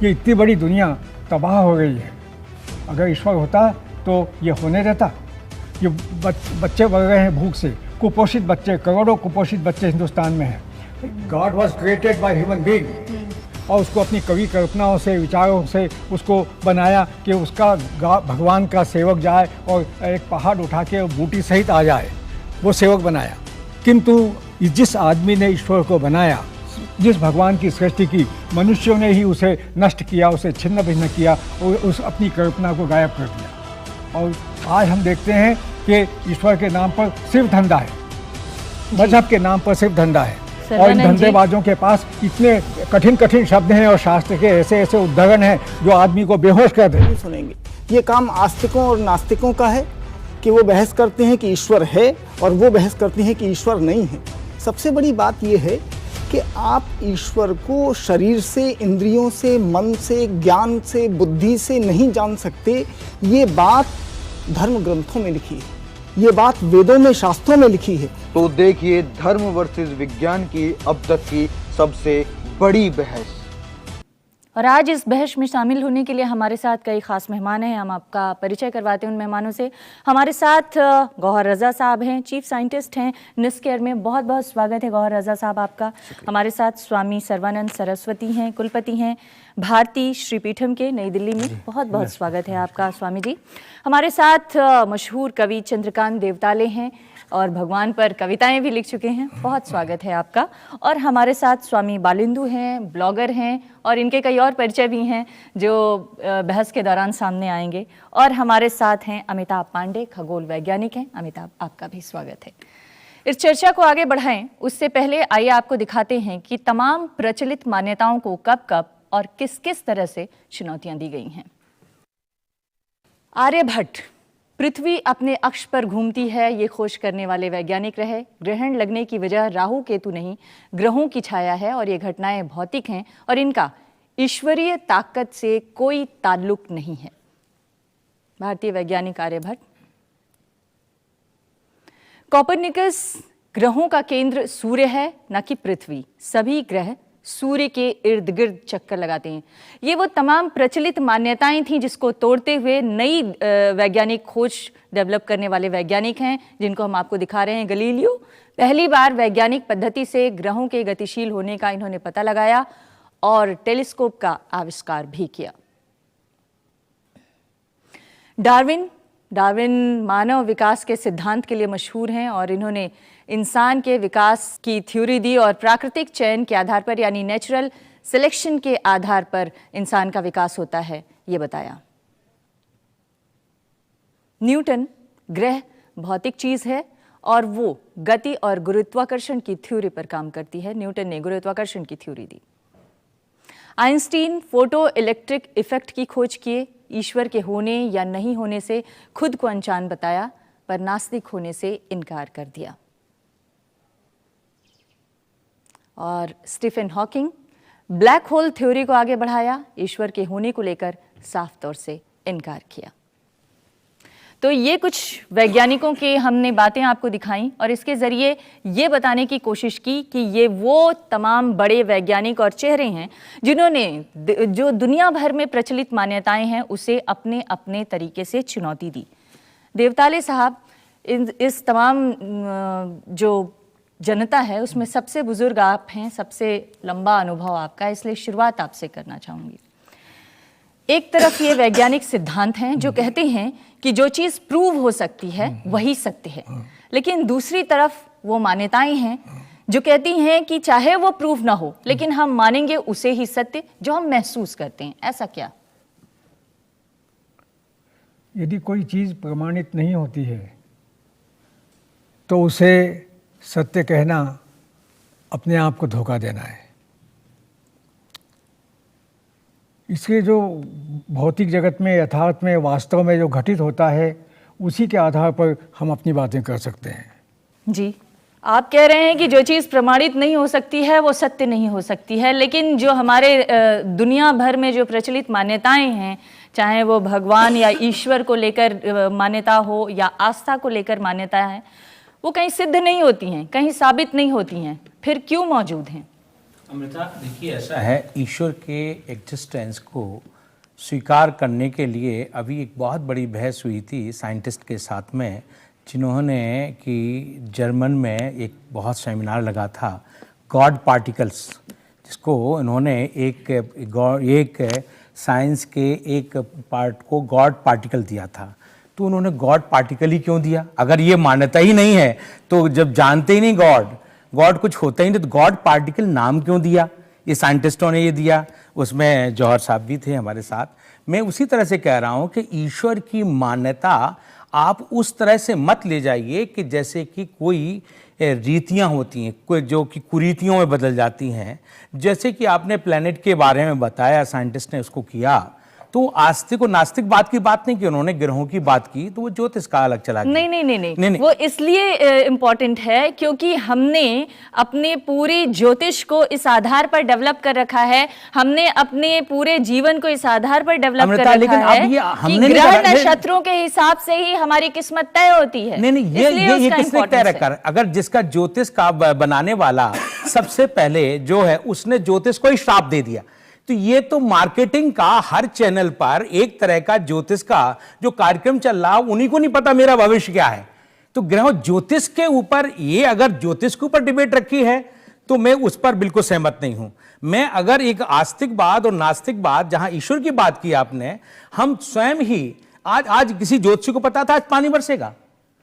ये इतनी बड़ी दुनिया तबाह हो गई है। अगर ईश्वर होता तो ये होने देता? ये बच्चे बढ़ रहे हैं भूख से, कुपोषित बच्चे, करोड़ों कुपोषित बच्चे हिंदुस्तान में हैं। God was created by human being और उसको अपनी कवि कल्पनाओं से, विचारों से उसको बनाया कि उसका भगवान का सेवक जाए और एक पहाड़ उठा के बूटी सहित आ जाए, वो सेवक बनाया। किंतु जिस आदमी ने ईश्वर को बनाया, जिस भगवान की सृष्टि की, मनुष्यों ने ही उसे नष्ट किया, उसे छिन्न भिन्न किया और उस अपनी कल्पना को गायब कर दिया। और आज हम देखते हैं कि ईश्वर के नाम पर सिर्फ धंधा है, मजहब के नाम पर सिर्फ धंधा है, और इन धंधेबाजों के पास इतने कठिन कठिन शब्द हैं और शास्त्र के ऐसे ऐसे उद्धरण हैं जो आदमी को बेहोश कर दें। सुनेंगे, ये काम आस्तिकों और नास्तिकों का है कि वो बहस करते हैं कि ईश्वर है और वो बहस करते हैं कि ईश्वर नहीं है। सबसे बड़ी बात ये है कि आप ईश्वर को शरीर से, इंद्रियों से, मन से, ज्ञान से, बुद्धि से नहीं जान सकते। ये बात धर्म ग्रंथों में लिखी है, ये बात वेदों में, शास्त्रों में लिखी है। तो देखिए धर्म वर्सेस विज्ञान की अब तक की सबसे बड़ी बहस। और आज इस बहस में शामिल होने के लिए हमारे साथ कई खास मेहमान हैं। हम आपका परिचय करवाते हैं उन मेहमानों से। हमारे साथ गौहर रजा साहब हैं, चीफ साइंटिस्ट हैं निस्केयर में। बहुत बहुत स्वागत है गौहर रजा साहब आपका। हमारे साथ स्वामी सर्वानंद सरस्वती हैं, कुलपति हैं भारती श्रीपीठम के, नई दिल्ली में। बहुत बहुत स्वागत है आपका स्वामी जी। हमारे साथ मशहूर कवि चंद्रकांत देवताले हैं और भगवान पर कविताएं भी लिख चुके हैं। बहुत स्वागत है आपका। और हमारे साथ स्वामी बालिंदु हैं, ब्लॉगर हैं और इनके कई और परिचय भी हैं जो बहस के दौरान सामने आएंगे। और हमारे साथ हैं अमिताभ पांडे, खगोल वैज्ञानिक हैं। अमिताभ, आपका भी स्वागत है। इस चर्चा को आगे बढ़ाएं उससे पहले आइए आपको दिखाते हैं कि तमाम प्रचलित मान्यताओं को कब कब और किस किस तरह से चुनौतियां दी गई हैं। आर्यभट्ट, पृथ्वी अपने अक्ष पर घूमती है, ये खोज करने वाले वैज्ञानिक रहे। ग्रहण लगने की वजह राहु केतु नहीं, ग्रहों की छाया है और ये घटनाएं भौतिक हैं और इनका ईश्वरीय ताकत से कोई ताल्लुक नहीं है। भारतीय वैज्ञानिक आर्यभट्ट। कोपरनिकस, ग्रहों का केंद्र सूर्य है न कि पृथ्वी। सभी ग्रह सूर्य के इर्द गिर्द चक्कर लगाते हैं। ये वो तमाम प्रचलित मान्यताएं थीं जिसको तोड़ते हुए नई वैज्ञानिक खोज डेवलप करने वाले वैज्ञानिक हैं जिनको हम आपको दिखा रहे हैं। गलीलियो, पहली बार वैज्ञानिक पद्धति से ग्रहों के गतिशील होने का इन्होंने पता लगाया और टेलीस्कोप का आविष्कार भी किया। डार्विन मानव विकास के सिद्धांत के लिए मशहूर हैं और इन्होंने इंसान के विकास की थ्योरी दी और प्राकृतिक चयन के आधार पर यानी नेचुरल सिलेक्शन के आधार पर इंसान का विकास होता है, ये बताया। न्यूटन, ग्रह भौतिक चीज है और वो गति और गुरुत्वाकर्षण की थ्योरी पर काम करती है। न्यूटन ने गुरुत्वाकर्षण की थ्योरी दी। आइंस्टीन, फोटो इलेक्ट्रिक इफेक्ट की खोज किए। ईश्वर के होने या नहीं होने से खुद को अनजान बताया पर नास्तिक होने से इनकार कर दिया। और Stephen Hawking, black hole theory को आगे बढ़ाया, ईश्वर के होने को लेकर साफ तौर से इनकार किया। तो ये कुछ वैज्ञानिकों की हमने बातें आपको दिखाई और इसके जरिए ये बताने की कोशिश की कि ये वो तमाम बड़े वैज्ञानिक और चेहरे हैं जिन्होंने जो दुनिया भर में प्रचलित मान्यताएं हैं उसे अपने अपने तरीके से चुनौती दी। देवताले साहब, इस तमाम जो जनता है उसमें सबसे बुजुर्ग आप हैं, सबसे लंबा अनुभव आपका, इसलिए शुरुआत आपसे करना चाहूँगी। एक तरफ ये वैज्ञानिक सिद्धांत हैं जो कहते हैं कि जो चीज़ प्रूव हो सकती है वही सत्य है, लेकिन दूसरी तरफ वो मान्यताएं हैं जो कहती हैं कि चाहे वो प्रूव ना हो लेकिन हम मानेंगे उसे ही सत्य जो हम महसूस करते हैं। ऐसा क्या? यदि कोई चीज़ प्रमाणित नहीं होती है तो उसे सत्य कहना अपने आप को धोखा देना है। इसके जो भौतिक जगत में, यथार्थ में, वास्तव में जो घटित होता है उसी के आधार पर हम अपनी बातें कर सकते हैं। जी, आप कह रहे हैं कि जो चीज़ प्रमाणित नहीं हो सकती है वो सत्य नहीं हो सकती है, लेकिन जो हमारे दुनिया भर में जो प्रचलित मान्यताएं हैं, चाहे वो भगवान या ईश्वर को लेकर मान्यता हो या आस्था को लेकर मान्यता है, वो कहीं सिद्ध नहीं होती हैं, कहीं साबित नहीं होती हैं, फिर क्यों मौजूद हैं? अमृता, देखिए ऐसा है, ईश्वर के एग्जिस्टेंस को स्वीकार करने के लिए अभी एक बहुत बड़ी बहस हुई थी साइंटिस्ट के साथ में, जिन्होंने कि जर्मन में एक बहुत सेमिनार लगा था गॉड पार्टिकल्स, जिसको इन्होंने एक साइंस के एक पार्ट को गॉड पार्टिकल दिया था। तो उन्होंने गॉड पार्टिकल ही क्यों दिया? अगर ये मान्यता ही नहीं है तो जब जानते ही नहीं गॉड कुछ होता ही नहीं, तो गॉड पार्टिकल नाम क्यों दिया? ये साइंटिस्टों ने ये दिया, उसमें जौहर साहब भी थे हमारे साथ। मैं उसी तरह से कह रहा हूँ कि ईश्वर की मान्यता आप उस तरह से मत ले जाइए कि जैसे कि कोई रीतियाँ होती हैं, कोई जो कि कुरीतियों में बदल जाती हैं। जैसे कि आपने प्लेनेट के बारे में बताया, साइंटिस्ट ने उसको किया, तो आस्तिक और नास्तिक बात की बात नहीं की, उन्होंने ग्रहों की बात की, तो वो ज्योतिष का अलग चला गया। नहीं, वो इसलिए इम्पोर्टेंट है क्योंकि हमने अपने पूरे ज्योतिष को इस आधार पर डेवलप कर रखा है, हमने अपने पूरे जीवन को इस आधार पर डेवलप कर रखा है कि ग्रह नक्षत्रों के हिसाब से ही हमारी किस्मत तय होती है। नहीं, ये किसने तय रखा? अगर जिसका ज्योतिष का बनाने वाला सबसे पहले जो है उसने ज्योतिष को ही श्राप दे दिया, तो ये तो मार्केटिंग का हर चैनल पर एक तरह का ज्योतिष का जो कार्यक्रम चल रहा, उन्हीं को नहीं पता मेरा भविष्य क्या है। तो ग्रह ज्योतिष के ऊपर, ये अगर ज्योतिष के ऊपर डिबेट रखी है तो मैं उस पर बिल्कुल सहमत नहीं हूं। मैं अगर एक आस्तिकवाद और नास्तिकवाद, जहां ईश्वर की बात की आपने, हम स्वयं ही आज किसी ज्योतिषी को पता था आज पानी बरसेगा,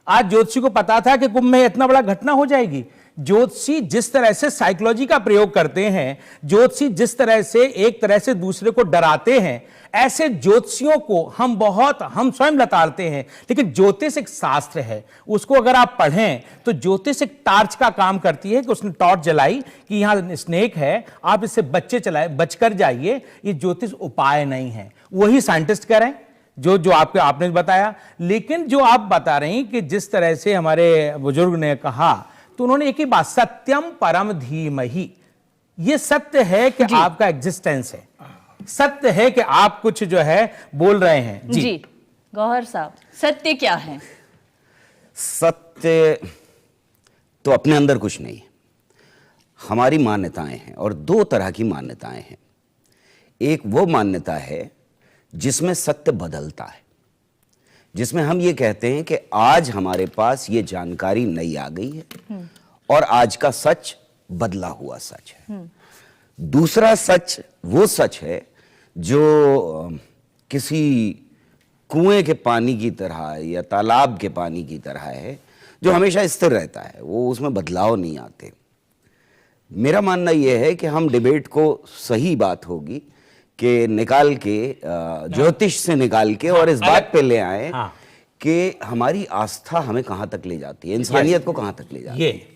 आज ज्योतिषी को पता था कि कुंभ में इतना बड़ा घटना हो जाएगी। ज्योतिषी जिस तरह से साइकोलॉजी का प्रयोग करते हैं, ज्योतिषी जिस तरह से एक तरह से दूसरे को डराते हैं, ऐसे ज्योतिषियों को हम स्वयं लताड़ते हैं। लेकिन ज्योतिष एक शास्त्र है, उसको अगर आप पढ़ें तो ज्योतिष एक टार्च का काम करती है कि उसने टॉर्च जलाई कि यहां स्नेक है, आप इससे बचकर जाइए। ये ज्योतिष उपाय नहीं है, वही साइंटिस्ट कह रहे हैं जो आपने बताया। लेकिन जो आप बता रही कि जिस तरह से हमारे बुजुर्ग ने कहा, तो उन्होंने एक ही बात, सत्यम परम धीमहि, ये सत्य है कि आपका एग्जिस्टेंस है, सत्य है कि आप कुछ जो है बोल रहे हैं। जी गौहर साहब, सत्य क्या है? सत्य तो अपने अंदर कुछ नहीं है, हमारी मान्यताएं हैं, और दो तरह की मान्यताएं हैं। एक वो मान्यता है जिसमें सत्य बदलता है, जिसमें हम ये कहते हैं कि आज हमारे पास ये जानकारी नई आ गई है और आज का सच बदला हुआ सच है। दूसरा सच वो सच है जो किसी कुएं के पानी की तरह या तालाब के पानी की तरह है, जो हमेशा स्थिर रहता है, वो उसमें बदलाव नहीं आते। मेरा मानना यह है कि हम डिबेट को, सही बात होगी कि निकाल के ज्योतिष से निकाल के और इस बात पे ले आए कि हमारी आस्था हमें कहां तक ले जाती है, इंसानियत को कहां तक ले जाती है।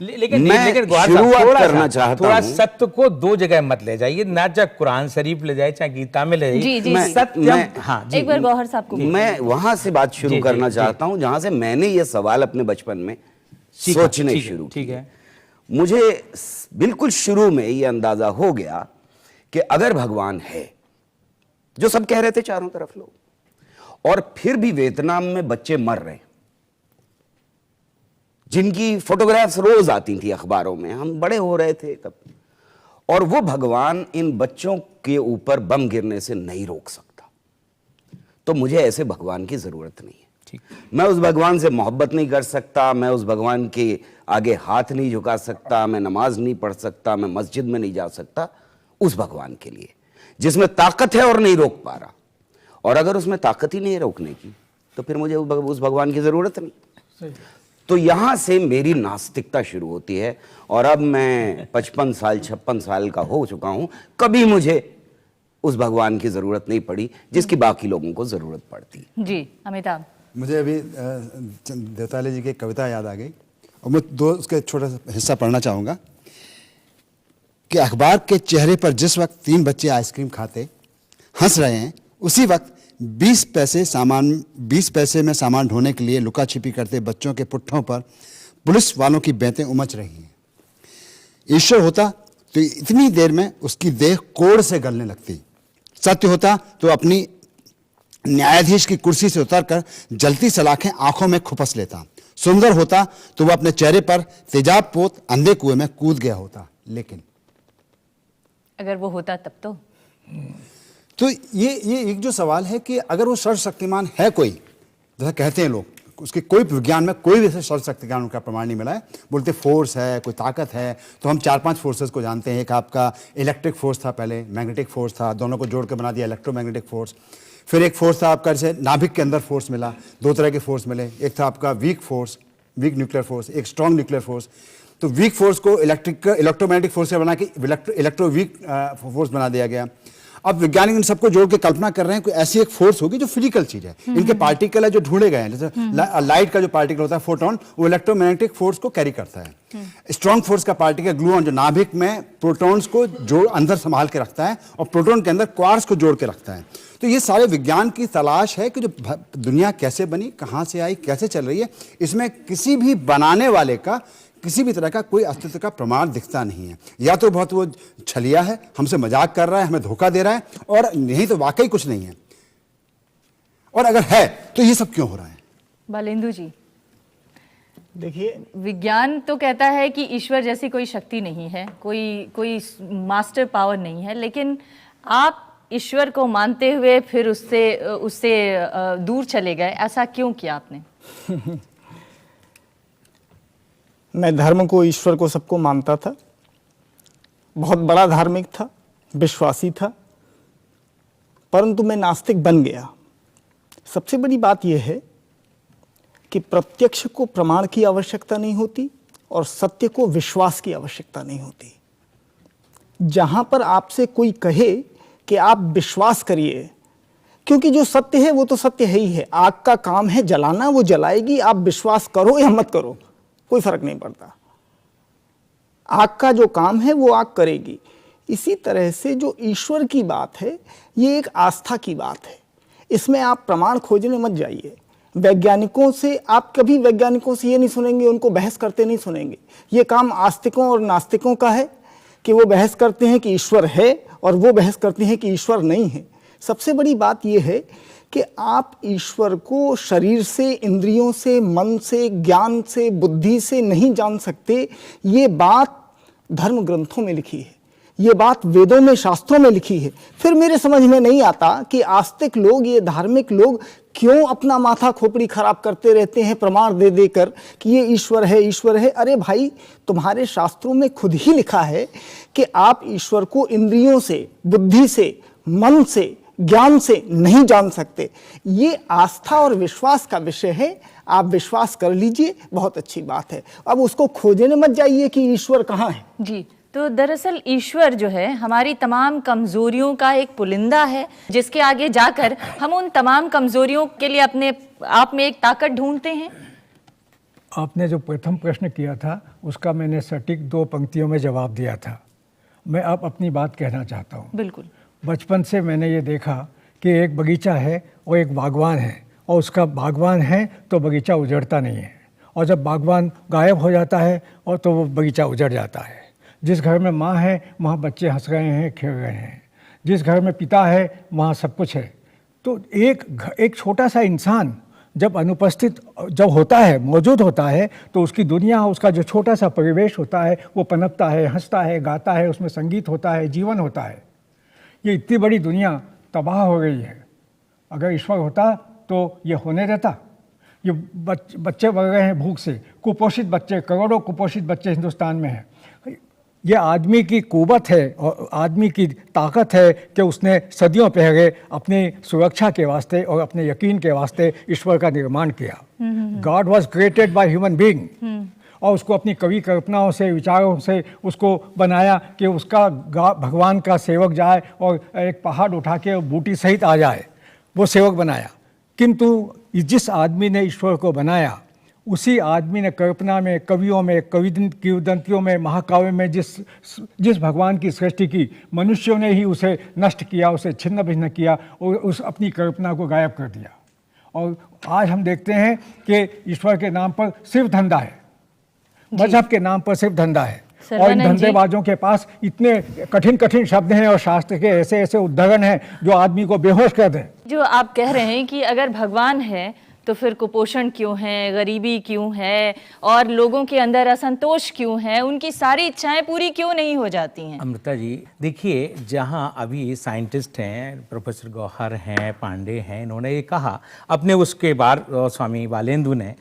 लेकिन शुरुआत करना चाहता थोड़ा सत्य को दो जगह मत ले जाइए, ना चाहे कुरान शरीफ ले जाए चाहे गीता में ले जाइए। सत्य एक बार गौहर साहब को मैं वहां से बात शुरू करना चाहता हूं जहां से मैंने ये सवाल अपने बचपन में सोचने शुरू किया। मुझे बिल्कुल शुरू में ये अंदाजा हो गया कि अगर भगवान है, जो सब कह रहे थे चारों तरफ लोग, और फिर भी वियतनाम में बच्चे मर रहे, जिनकी फोटोग्राफ्स रोज आती थी अखबारों में, हम बड़े हो रहे थे तब, और वो भगवान इन बच्चों के ऊपर बम गिरने से नहीं रोक सकता, तो मुझे ऐसे भगवान की जरूरत नहीं है। मैं उस भगवान से मोहब्बत नहीं कर सकता, मैं उस भगवान के आगे हाथ नहीं झुका सकता, मैं नमाज नहीं पढ़ सकता, मैं मस्जिद में नहीं जा सकता उस भगवान के लिए जिसमें ताकत है और नहीं रोक पा रहा। और अगर उसमें ताकत ही नहीं है रोकने की, तो फिर मुझे उस भगवान की जरूरत नहीं। तो यहां से मेरी नास्तिकता शुरू होती है, और अब मैं 55 साल 56 साल का हो चुका हूं, कभी मुझे उस भगवान की जरूरत नहीं पड़ी जिसकी बाकी लोगों को जरूरत पड़ती। जी अमिताभ, मुझे अभी देवताले जी की कविता याद आ गई, और मैं दो उसके छोटा सा हिस्सा पढ़ना चाहूँगा कि अखबार के चेहरे पर जिस वक्त 3 बच्चे आइसक्रीम खाते हंस रहे हैं, उसी वक्त 20 पैसे में सामान ढोने के लिए लुका छिपी करते बच्चों के पुट्ठों पर पुलिस वालों की बेंतें उमच रही हैं। ईश्वर होता तो इतनी देर में उसकी देह कोड़ से गलने लगती, सत्य होता तो अपनी न्यायाधीश की कुर्सी से उतरकर जलती सलाखें आंखों में खुपस लेता, सुंदर होता तो वह अपने चेहरे पर तेजाब पोत अंधे कुएं में कूद गया होता। लेकिन अगर वो होता तब तो ये एक जो सवाल है कि अगर वो सर्वशक्तिमान है कोई, जैसा कहते हैं लोग, उसके कोई विज्ञान में कोई भी ऐसे सर्वशक्तिमान उनका प्रमाण नहीं मिला है। बोलते फोर्स है, कोई ताकत है, तो हम 4-5 फोर्सेस को जानते हैं। एक आपका इलेक्ट्रिक फोर्स था, पहले मैग्नेटिक फोर्स था, दोनों को जोड़ के बना दिया इलेक्ट्रोमैग्नेटिक फोर्स। फिर एक फोर्स था आपका, जैसे नाभिक के अंदर फोर्स मिला, 2 तरह के फोर्स मिले। एक था आपका weak force, weak nuclear force, एक स्ट्रॉन्ग न्यूक्लियर फोर्स। तो वीक फोर्स को इलेक्ट्रोमैग्नेटिक फोर्स से बना के इलेक्ट्रो वीक फोर्स बना दिया गया। अब वैज्ञानिक इन सबको जोड़ के कल्पना कर रहे हैं कोई ऐसी एक फोर्स होगी जो फिजिकल चीज है। इनके पार्टिकल है जो ढूंढे गए हैं, जैसे लाइट का जो पार्टिकल होता है फोटोन, वो इलेक्ट्रोमैग्नेटिक फोर्स को कैरी करता है। स्ट्रॉन्ग फोर्स का पार्टिकल ग्लूऑन, जो नाभिक में प्रोटॉन्स को जोड़ अंदर संभाल के रखता है और प्रोटॉन के अंदर क्वार्क्स को जोड़ के रखता है। तो ये सारे विज्ञान की तलाश है कि जो दुनिया कैसे बनी, कहाँ से आई, कैसे चल रही है, इसमें किसी भी बनाने वाले का किसी भी तरह का कोई अस्तित्व का प्रमाण दिखता नहीं है। या तो बहुत वो छलिया है, हमसे मजाक कर रहा है, हमें धोखा दे रहा है, और नहीं तो वाकई कुछ नहीं है। और अगर है तो ये सब क्यों हो रहा है? बालेंदु जी, देखिए, विज्ञान तो कहता है कि ईश्वर जैसी कोई शक्ति नहीं है, कोई मास्टर पावर नहीं है, लेकिन आप ईश्वर को मानते हुए फिर उससे दूर चले गए, ऐसा क्यों किया आपने? मैं धर्म को, ईश्वर को, सबको मानता था, बहुत बड़ा धार्मिक था, विश्वासी था, परंतु मैं नास्तिक बन गया। सबसे बड़ी बात यह है कि प्रत्यक्ष को प्रमाण की आवश्यकता नहीं होती और सत्य को विश्वास की आवश्यकता नहीं होती। जहां पर आपसे कोई कहे कि आप विश्वास करिए, क्योंकि जो सत्य है वो तो सत्य है ही है। आग का काम है जलाना, वो जलाएगी, आप विश्वास करो या मत करो, कोई फर्क नहीं पड़ता। आग का जो काम है वो आग करेगी। इसी तरह से जो ईश्वर की बात है, ये एक आस्था की बात है। इसमें आप प्रमाण खोजने मत जाइए। वैज्ञानिकों से आप कभी वैज्ञानिकों से ये नहीं सुनेंगे, उनको बहस करते नहीं सुनेंगे। ये काम आस्तिकों और नास्तिकों का है कि वो बहस करते हैं कि ईश्वर है और वो बहस करते हैं कि ईश्वर नहीं है। सबसे बड़ी बात यह है कि आप ईश्वर को शरीर से, इंद्रियों से, मन से, ज्ञान से, बुद्धि से नहीं जान सकते। ये बात धर्म ग्रंथों में लिखी है, ये बात वेदों में, शास्त्रों में लिखी है। फिर मेरे समझ में नहीं आता कि आस्तिक लोग, ये धार्मिक लोग क्यों अपना माथा खोपड़ी खराब करते रहते हैं प्रमाण दे देकर कि ये ईश्वर है, ईश्वर है। अरे भाई, तुम्हारे शास्त्रों में खुद ही लिखा है कि आप ईश्वर को इंद्रियों से, बुद्धि से, मन से, ज्ञान से नहीं जान सकते। ये आस्था और विश्वास का विषय है। आप विश्वास कर लीजिए, बहुत अच्छी बात है। अब उसको खोजने मत जाइए कि ईश्वर कहाँ है। जी, तो दरअसल ईश्वर जो है हमारी तमाम कमजोरियों का एक पुलिंदा है, जिसके आगे जाकर हम उन तमाम कमजोरियों के लिए अपने आप में एक ताकत ढूंढते हैं। आपने जो प्रथम प्रश्न किया था उसका मैंने सटीक 2 पंक्तियों में जवाब दिया था। मैं अब अपनी बात कहना चाहता हूँ। बिल्कुल। बचपन से मैंने ये देखा कि एक बगीचा है और एक बागवान है, और उसका बागवान है तो बगीचा उजड़ता नहीं है, और जब बागवान गायब हो जाता है और तो वो बगीचा उजड़ जाता है। जिस घर में माँ है वहाँ बच्चे हंस रहे हैं, खेल रहे हैं। जिस घर में पिता है वहाँ सब कुछ है। तो एक छोटा सा इंसान जब अनुपस्थित जब होता है, मौजूद होता है, तो उसकी दुनिया, उसका जो छोटा सा परिवेश होता है वो पनपता है, हंसता है, गाता है, उसमें संगीत होता है, जीवन होता है। ये इतनी बड़ी दुनिया तबाह हो गई है। अगर ईश्वर होता तो ये होने देता? ये बच्चे बढ़ रहे हैं भूख से, कुपोषित बच्चे, करोड़ों कुपोषित बच्चे हिंदुस्तान में हैं। ये आदमी की कुवत है और आदमी की ताकत है कि उसने सदियों पहले अपनी सुरक्षा के वास्ते और अपने यकीन के वास्ते ईश्वर का निर्माण किया। God was created by human being, और उसको अपनी कवि कल्पनाओं से, विचारों से उसको बनाया कि उसका भगवान का सेवक जाए और एक पहाड़ उठा के बूटी सहित आ जाए, वो सेवक बनाया। किंतु जिस आदमी ने ईश्वर को बनाया, उसी आदमी ने कल्पना में, कवियों में, किंवदंतियों में, महाकाव्य में जिस भगवान की सृष्टि की, मनुष्यों ने ही उसे नष्ट किया, उसे छिन्न भिन्न किया और उस अपनी कल्पना को गायब कर दिया। और आज हम देखते हैं कि ईश्वर के नाम पर सिर्फ धंधा है, मजहब के नाम पर सिर्फ धंधा है, और इन धंधेबाजों के पास इतने कठिन कठिन शब्द हैं और शास्त्र के ऐसे ऐसे उद्धरण हैं जो आदमी को बेहोश कर दें। जो आप कह रहे हैं कि अगर भगवान है तो तो फिर कुपोषण क्यों है, गरीबी क्यों है और लोगों के अंदर असंतोष क्यों है, उनकी सारी इच्छाएं पूरी क्यों नहीं हो जाती हैं? अमृता जी देखिए, जहां अभी साइंटिस्ट हैं, प्रोफेसर गौहर हैं, पांडे हैं, इन्होंने ये कहा अपने उसके बाद स्वामी बालेंदु ने,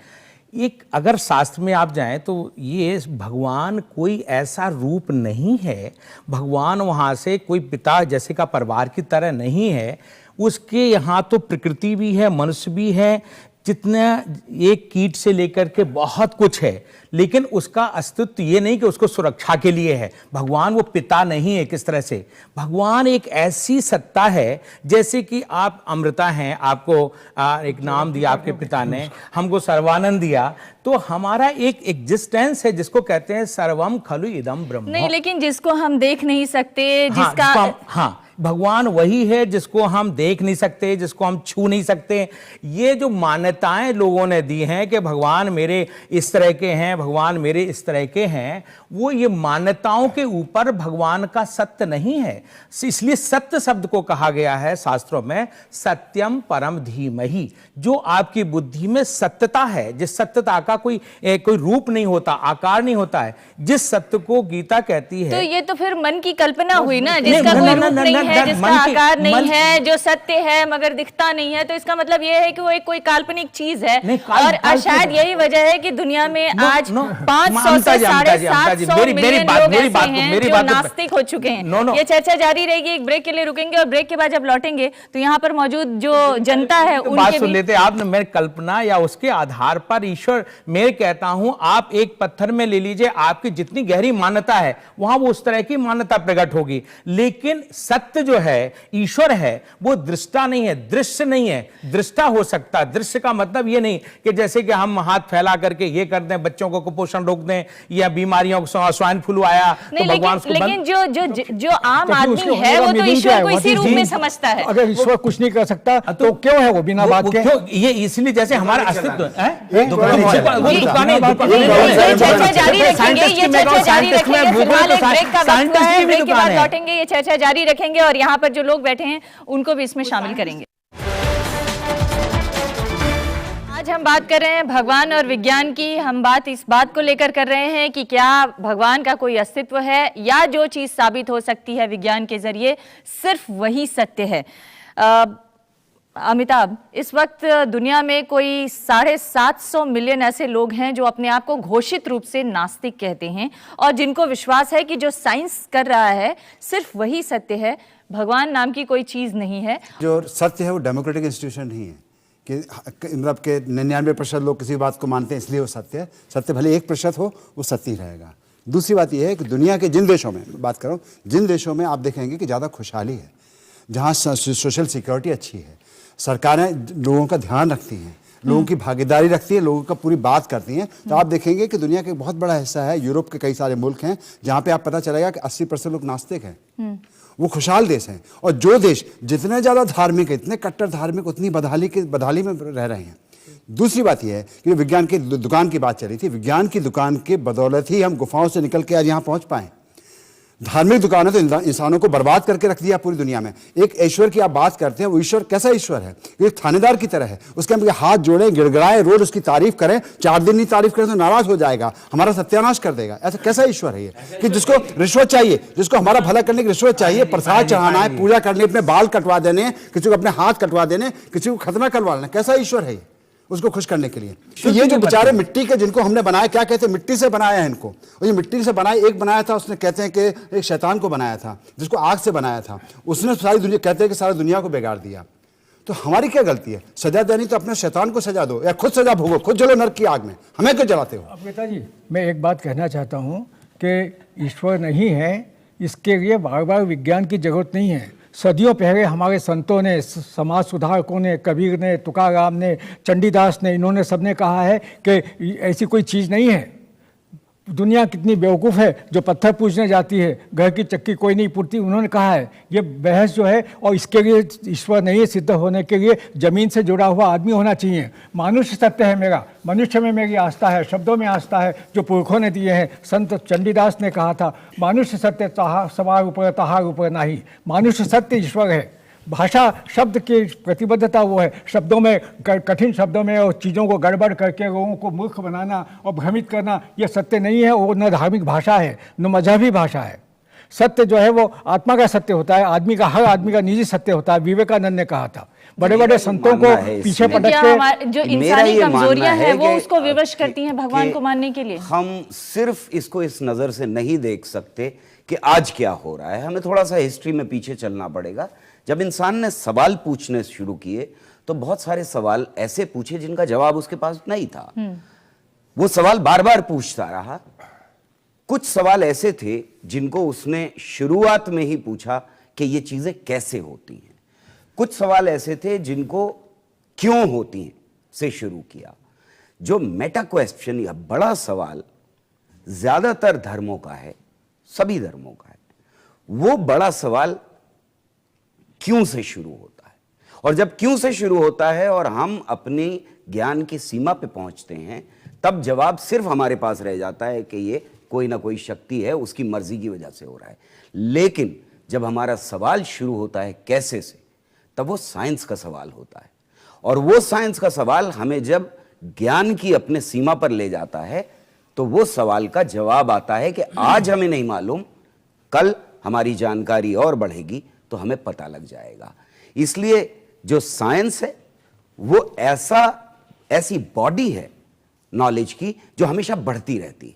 एक अगर शास्त्र में आप जाएं तो ये भगवान कोई ऐसा रूप नहीं है, भगवान वहाँ से कोई पिता जैसे का परिवार की तरह नहीं है, उसके यहाँ तो प्रकृति भी है, मनुष्य भी है, जितना एक कीट से लेकर के बहुत कुछ है, लेकिन उसका अस्तित्व ये नहीं कि उसको सुरक्षा के लिए है। भगवान वो पिता नहीं है। किस तरह से भगवान एक ऐसी सत्ता है, जैसे कि आप अमृता हैं, आपको एक नाम दिया आपके पिता ने, हमको सर्वानंद दिया, तो हमारा एक एग्जिस्टेंस है जिसको कहते हैं सर्वम खलु इदम ब्रह्म। नहीं, लेकिन जिसको हम देख नहीं सकते, जिसका हाँ भगवान वही है जिसको हम देख नहीं सकते, जिसको हम छू नहीं सकते। ये जो मान्यताएं लोगों ने दी हैं कि भगवान मेरे इस तरह के हैं, भगवान मेरे इस तरह के हैं, वो ये मान्यताओं के ऊपर भगवान का सत्य नहीं है। इसलिए सत्य शब्द को कहा गया है शास्त्रों में सत्यम परम धीमहि। जो आपकी बुद्धि में सत्यता है, जिस सत्यता का कोई रूप नहीं होता, आकार नहीं होता है, जिस सत्य को गीता कहती है, तो ये तो फिर मन की कल्पना हुई ना, जिसका कोई रूप नहीं है, जिसका आकार नहीं है, जो सत्य है मगर दिखता नहीं है, तो इसका मतलब ये है कि वो एक कोई काल्पनिक चीज है। और शायद यही वजह है कि दुनिया में आज 500 से 750 मिलियन लोग ऐसे हैं जो नास्तिक हो चुके हैं। ये चर्चा जारी रहेगी, एक ब्रेक के लिए रुकेंगे और ब्रेक के बाद जब लौटेंगे तो यहाँ पर मौजूद जो जनता है उनके सुन लेते आपने। मैं कल्पना या उसके आधार पर ईश्वर, मैं कहता हूं आप एक पत्थर में ले लीजिए, आपकी जितनी गहरी मान्यता है वहां वो उस तरह की मान्यता प्रकट होगी, लेकिन सत्य जो है ईश्वर है वो दृष्टा नहीं है, दृश्य नहीं है। दृष्टा हो सकता, दृश्य का मतलब ये नहीं कि जैसे कि हम हाथ फैला करके ये कर दें, बच्चों को कुपोषण रोक दें या बीमारियों को स्वाइन फ्लू आया तो भगवान उसको लेकिन जो आम आदमी है वो तो ईश्वर को इसी रूप में समझता है। अगर ईश्वर कुछ नहीं कर सकता तो क्यों है वो बिना बात के? ये इसलिए जैसे हमारा अस्तित्व है। चर्चा जारी रखेंगे, ये चर्चा जारी रखेंगे, फिलहाल एक ब्रेक का वक्त है, ब्रेक के बाद लौटेंगे, ये चर्चा जारी रखेंगे और यहाँ पर जो लोग बैठे हैं उनको भी इसमें शामिल करेंगे। आज हम बात कर रहे हैं भगवान और विज्ञान की। हम बात इस बात को लेकर कर रहे हैं कि क्या भगवान का कोई अस्तित्व है या जो चीज साबित हो सकती है विज्ञान के जरिए सिर्फ वही सत्य है। अमिताभ, इस वक्त दुनिया में कोई 750 मिलियन ऐसे लोग हैं जो अपने आप को घोषित रूप से नास्तिक कहते हैं और जिनको विश्वास है कि जो साइंस कर रहा है सिर्फ वही सत्य है, भगवान नाम की कोई चीज नहीं है। जो सत्य है वो डेमोक्रेटिक इंस्टीट्यूशन नहीं है कि मतलब के 99% लोग किसी बात को मानते हैं इसलिए वो सत्य है। सत्य भले 1% हो, वो सत्य ही रहेगा। दूसरी बात यह है कि दुनिया के जिन देशों में बात करो, जिन देशों में आप देखेंगे कि ज़्यादा खुशहाली है, जहाँ सोशल सिक्योरिटी अच्छी है, सरकारें लोगों का ध्यान रखती हैं, लोगों की भागीदारी रखती है, लोगों का पूरी बात करती हैं, तो आप देखेंगे कि दुनिया का एक बहुत बड़ा हिस्सा है, यूरोप के कई सारे मुल्क हैं जहाँ पे आप पता चलेगा कि 80% लोग नास्तिक हैं। वो खुशहाल देश हैं। और जो देश जितने ज़्यादा धार्मिक है, इतने कट्टर धार्मिक, उतनी बदहाली में रह रहे हैं। दूसरी बात यह है कि विज्ञान की दुकान की बात चली थी, विज्ञान की दुकान के बदौलत ही हम गुफाओं से निकल के आज यहाँ पहुँच पाए। धार्मिक दुकानें तो इंसानों को बर्बाद करके रख दिया पूरी दुनिया में। एक ईश्वर की आप बात करते हैं, वो ईश्वर कैसा ईश्वर है? एक थानेदार की तरह है, उसके हम हाथ जोड़े, गिड़गिड़ाए, रोज उसकी तारीफ करें, 4 दिन नहीं तारीफ करें तो नाराज हो जाएगा, हमारा सत्यानाश कर देगा। ऐसा कैसा ईश्वर है ये कि जिसको रिश्वत चाहिए, जिसको हमारा भला करने की रिश्वत चाहिए, प्रसाद चढ़ाना है, पूजा करनी, अपने बाल कटवा देने, किसी को अपने हाथ कटवा देने, किसी को खतना करवा लेना, कैसा ईश्वर है ये उसको खुश करने के लिए? तो ये जो बेचारे मिट्टी के जिनको हमने बनाया, क्या कहते हैं, मिट्टी से बनाया है इनको, और ये मिट्टी से बनाया, एक बनाया था उसने, कहते हैं कि एक शैतान को बनाया था जिसको आग से बनाया था, उसने सारी दुनिया, कहते हैं कि सारी दुनिया को बिगाड़ दिया। तो हमारी क्या गलती है? सजा देनी तो अपने शैतान को सजा दो या खुद सजा भोगो, खुद जलो नरक की आग में, हमें क्यों जलाते हो? अमृता जी, मैं एक बात कहना चाहता हूँ कि ईश्वर नहीं है, इसके लिए बार बार विज्ञान की जरूरत नहीं है। सदियों पहले हमारे संतों ने, समाज सुधारकों ने, कबीर ने, तुकाराम ने, चंडीदास ने, इन्होंने सबने कहा है कि ऐसी कोई चीज़ नहीं है। दुनिया कितनी बेवकूफ़ है जो पत्थर पूजने जाती है, घर की चक्की कोई नहीं पूछती। उन्होंने कहा है ये बहस जो है, और इसके लिए ईश्वर नहीं सिद्ध होने के लिए ज़मीन से जुड़ा हुआ आदमी होना चाहिए। मनुष्य सत्य है मेरा, मनुष्य में मेरी आस्था है, शब्दों में आस्था है जो पुरखों ने दिए हैं। संत चंडीदास ने कहा था, मनुष्य सत्य सवार ऊपर तहार ऊपर नहीं, मनुष्य सत्य ईश्वर है। भाषा शब्द की प्रतिबद्धता वो है, शब्दों में कठिन शब्दों में और चीज़ों को गड़बड़ करके लोगों को मूर्ख बनाना और भ्रमित करना ये सत्य नहीं है। वो न धार्मिक भाषा है न मजहबी भाषा है। सत्य जो है वो आत्मा का सत्य होता है, आदमी का, हर आदमी का निजी सत्य होता है। विवेकानंद ने कहा था, बड़े बड़े संतों को पीछे पटक के जो इंसानी कमजोरियां हैं वो उसको विवश करती हैं भगवान को मानने के लिए। हम सिर्फ इसको इस नजर से नहीं देख सकते कि आज क्या हो रहा है, हमें थोड़ा सा हिस्ट्री में पीछे चलना पड़ेगा। जब इंसान ने सवाल पूछने शुरू किए तो बहुत सारे सवाल ऐसे पूछे जिनका जवाब उसके पास नहीं था। वो सवाल बार बार पूछता रहा। कुछ सवाल ऐसे थे जिनको उसने शुरुआत में ही पूछा कि ये चीजें कैसे होती हैं। कुछ सवाल ऐसे थे जिनको क्यों होती हैं से शुरू किया। जो मेटा क्वेश्चन या बड़ा सवाल ज्यादातर धर्मों का है, सभी धर्मों का है, वो बड़ा सवाल क्यों से शुरू होता है। और जब क्यों से शुरू होता है और हम अपनी ज्ञान की सीमा पे पहुंचते हैं, तब जवाब सिर्फ हमारे पास रह जाता है कि ये कोई ना कोई शक्ति है, उसकी मर्जी की वजह से हो रहा है। लेकिन जब हमारा सवाल शुरू होता है कैसे से, तब वो साइंस का सवाल होता है। और वो साइंस का सवाल हमें जब ज्ञान की अपने सीमा पर ले जाता है, तो वो सवाल का जवाब आता है कि आज हमें नहीं मालूम, कल हमारी जानकारी और बढ़ेगी तो हमें पता लग जाएगा। इसलिए जो साइंस है वो ऐसी बॉडी है नॉलेज की जो हमेशा बढ़ती रहती है,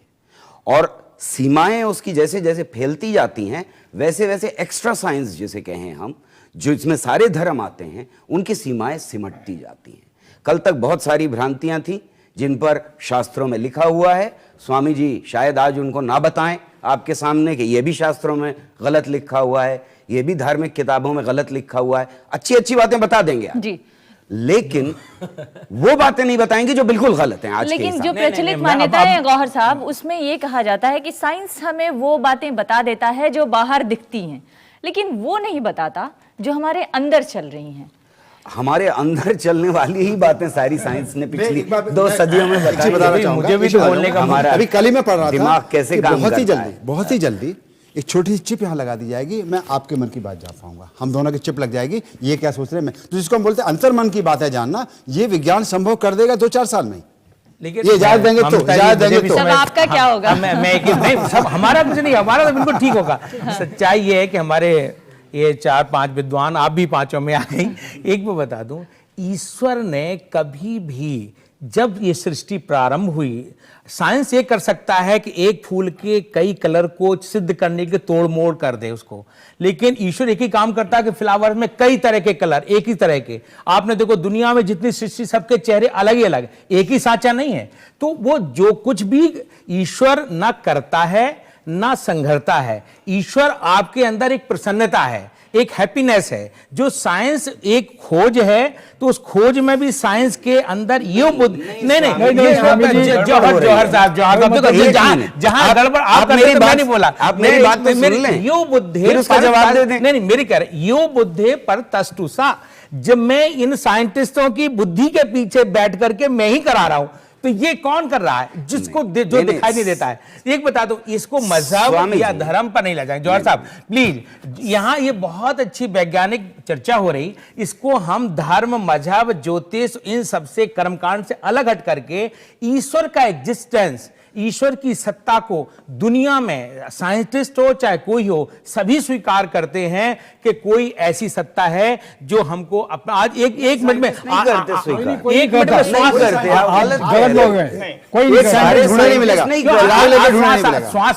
और सीमाएं उसकी जैसे जैसे फैलती जाती हैं, वैसे वैसे एक्स्ट्रा साइंस जिसे कहें हम, जो इसमें सारे धर्म आते हैं, उनकी सीमाएं सिमटती जाती हैं। कल तक बहुत सारी भ्रांतियां थी जिन पर शास्त्रों में लिखा हुआ है। स्वामी जी शायद आज उनको ना बताएं आपके सामने कि यह भी शास्त्रों में गलत लिखा हुआ है, ये भी धार्मिक किताबों में गलत लिखा हुआ है। अच्छी अच्छी बातें बता देंगे आज, जी, लेकिन वो बातें नहीं बताएंगे जो बिल्कुल गलत हैं आज के लेकिन हिसाब जो से। प्रचलित मान्यताएं हैं गौहर साहब, उसमें ये कहा जाता है कि साइंस हमें वो बातें बता देता है जो बाहर दिखती हैं, लेकिन वो नहीं बताता जो हमारे अंदर चल रही हैं। हमारे अंदर चलने वाली ही बातें सारी साइंस ने पिछली 2 सदियों में बताई। मुझे भी तो बोलने का हमारा अभी कल ही मैं पढ़ रहा था दिमाग कैसे कि काम करता है। बहुत ही जल्दी एक छोटी सी चिप यहाँ लगा दी जाएगी, मैं आपके मन की बात जान पाऊंगा, हम दोनों की चिप लग जाएगी, ये क्या सोच रहे हैं मैं, तो जिसको हम बोलते हैं अंतर मन की बात है जानना, ये विज्ञान संभव कर देगा 2-4 साल में। लेकिन ये इजाजत देंगे तो इजाजत देंगे तो सब आपका क्या होगा? मैं नहीं, सब हमारा कुछ नहीं, हमारा तो बिल्कुल ठीक होगा। सच्चाई ये है कि हमारे ये 4-5 विद्वान, आप भी पांचों में आ गई। एक मैं बता दूं, ईश्वर ने कभी भी, जब ये सृष्टि प्रारंभ हुई, साइंस ये कर सकता है कि एक फूल के कई कलर को सिद्ध करने के तोड़ मोड़ कर दे उसको, लेकिन ईश्वर एक ही काम करता है कि फ्लावर में कई तरह के कलर, एक ही तरह के। आपने देखो दुनिया में जितनी सृष्टि, सबके चेहरे अलग ही अलग, एक ही साचा नहीं है। तो वो जो कुछ भी ईश्वर ना करता है ना संघरता है, ईश्वर आपके अंदर एक प्रसन्नता है, एक हैप्पीनेस है। जो साइंस एक खोज है, तो उस खोज में भी साइंस के अंदर ये बुद्धि जौहर साहब जहां गड़बड़ आप मेरी बात नहीं बोला, आप मेरी बात में सुन लें, यो बुद्धि उसका जवाब दे दें। नहीं मेरी कह रहे, यो बुद्धि पर तस्तुसा, जब मैं इन साइंटिस्टों की बुद्धि के पीछे बैठ करके मैं ही करा रहा हूं, तो ये कौन कर रहा है जिसको जो दिखाई नहीं देता है। एक बता दो, इसको मजहब या धर्म पर नहीं ले जाएंगे। जौहर साहब प्लीज, यहां ये बहुत अच्छी वैज्ञानिक चर्चा हो रही, इसको हम धर्म, मजहब, ज्योतिष, इन सबसे कर्मकांड से अलग हट करके ईश्वर का एग्जिस्टेंस, ईश्वर की सत्ता को दुनिया में साइंटिस्ट हो चाहे कोई हो, सभी स्वीकार करते हैं कि कोई ऐसी सत्ता है जो हमको अपना आज एक मिनट में नहीं करते स्वीकार, एक मिनट में श्वास करते हैं, गलत लोग हैं, कोई नहीं सारे ढूंढने नहीं मिलेगा,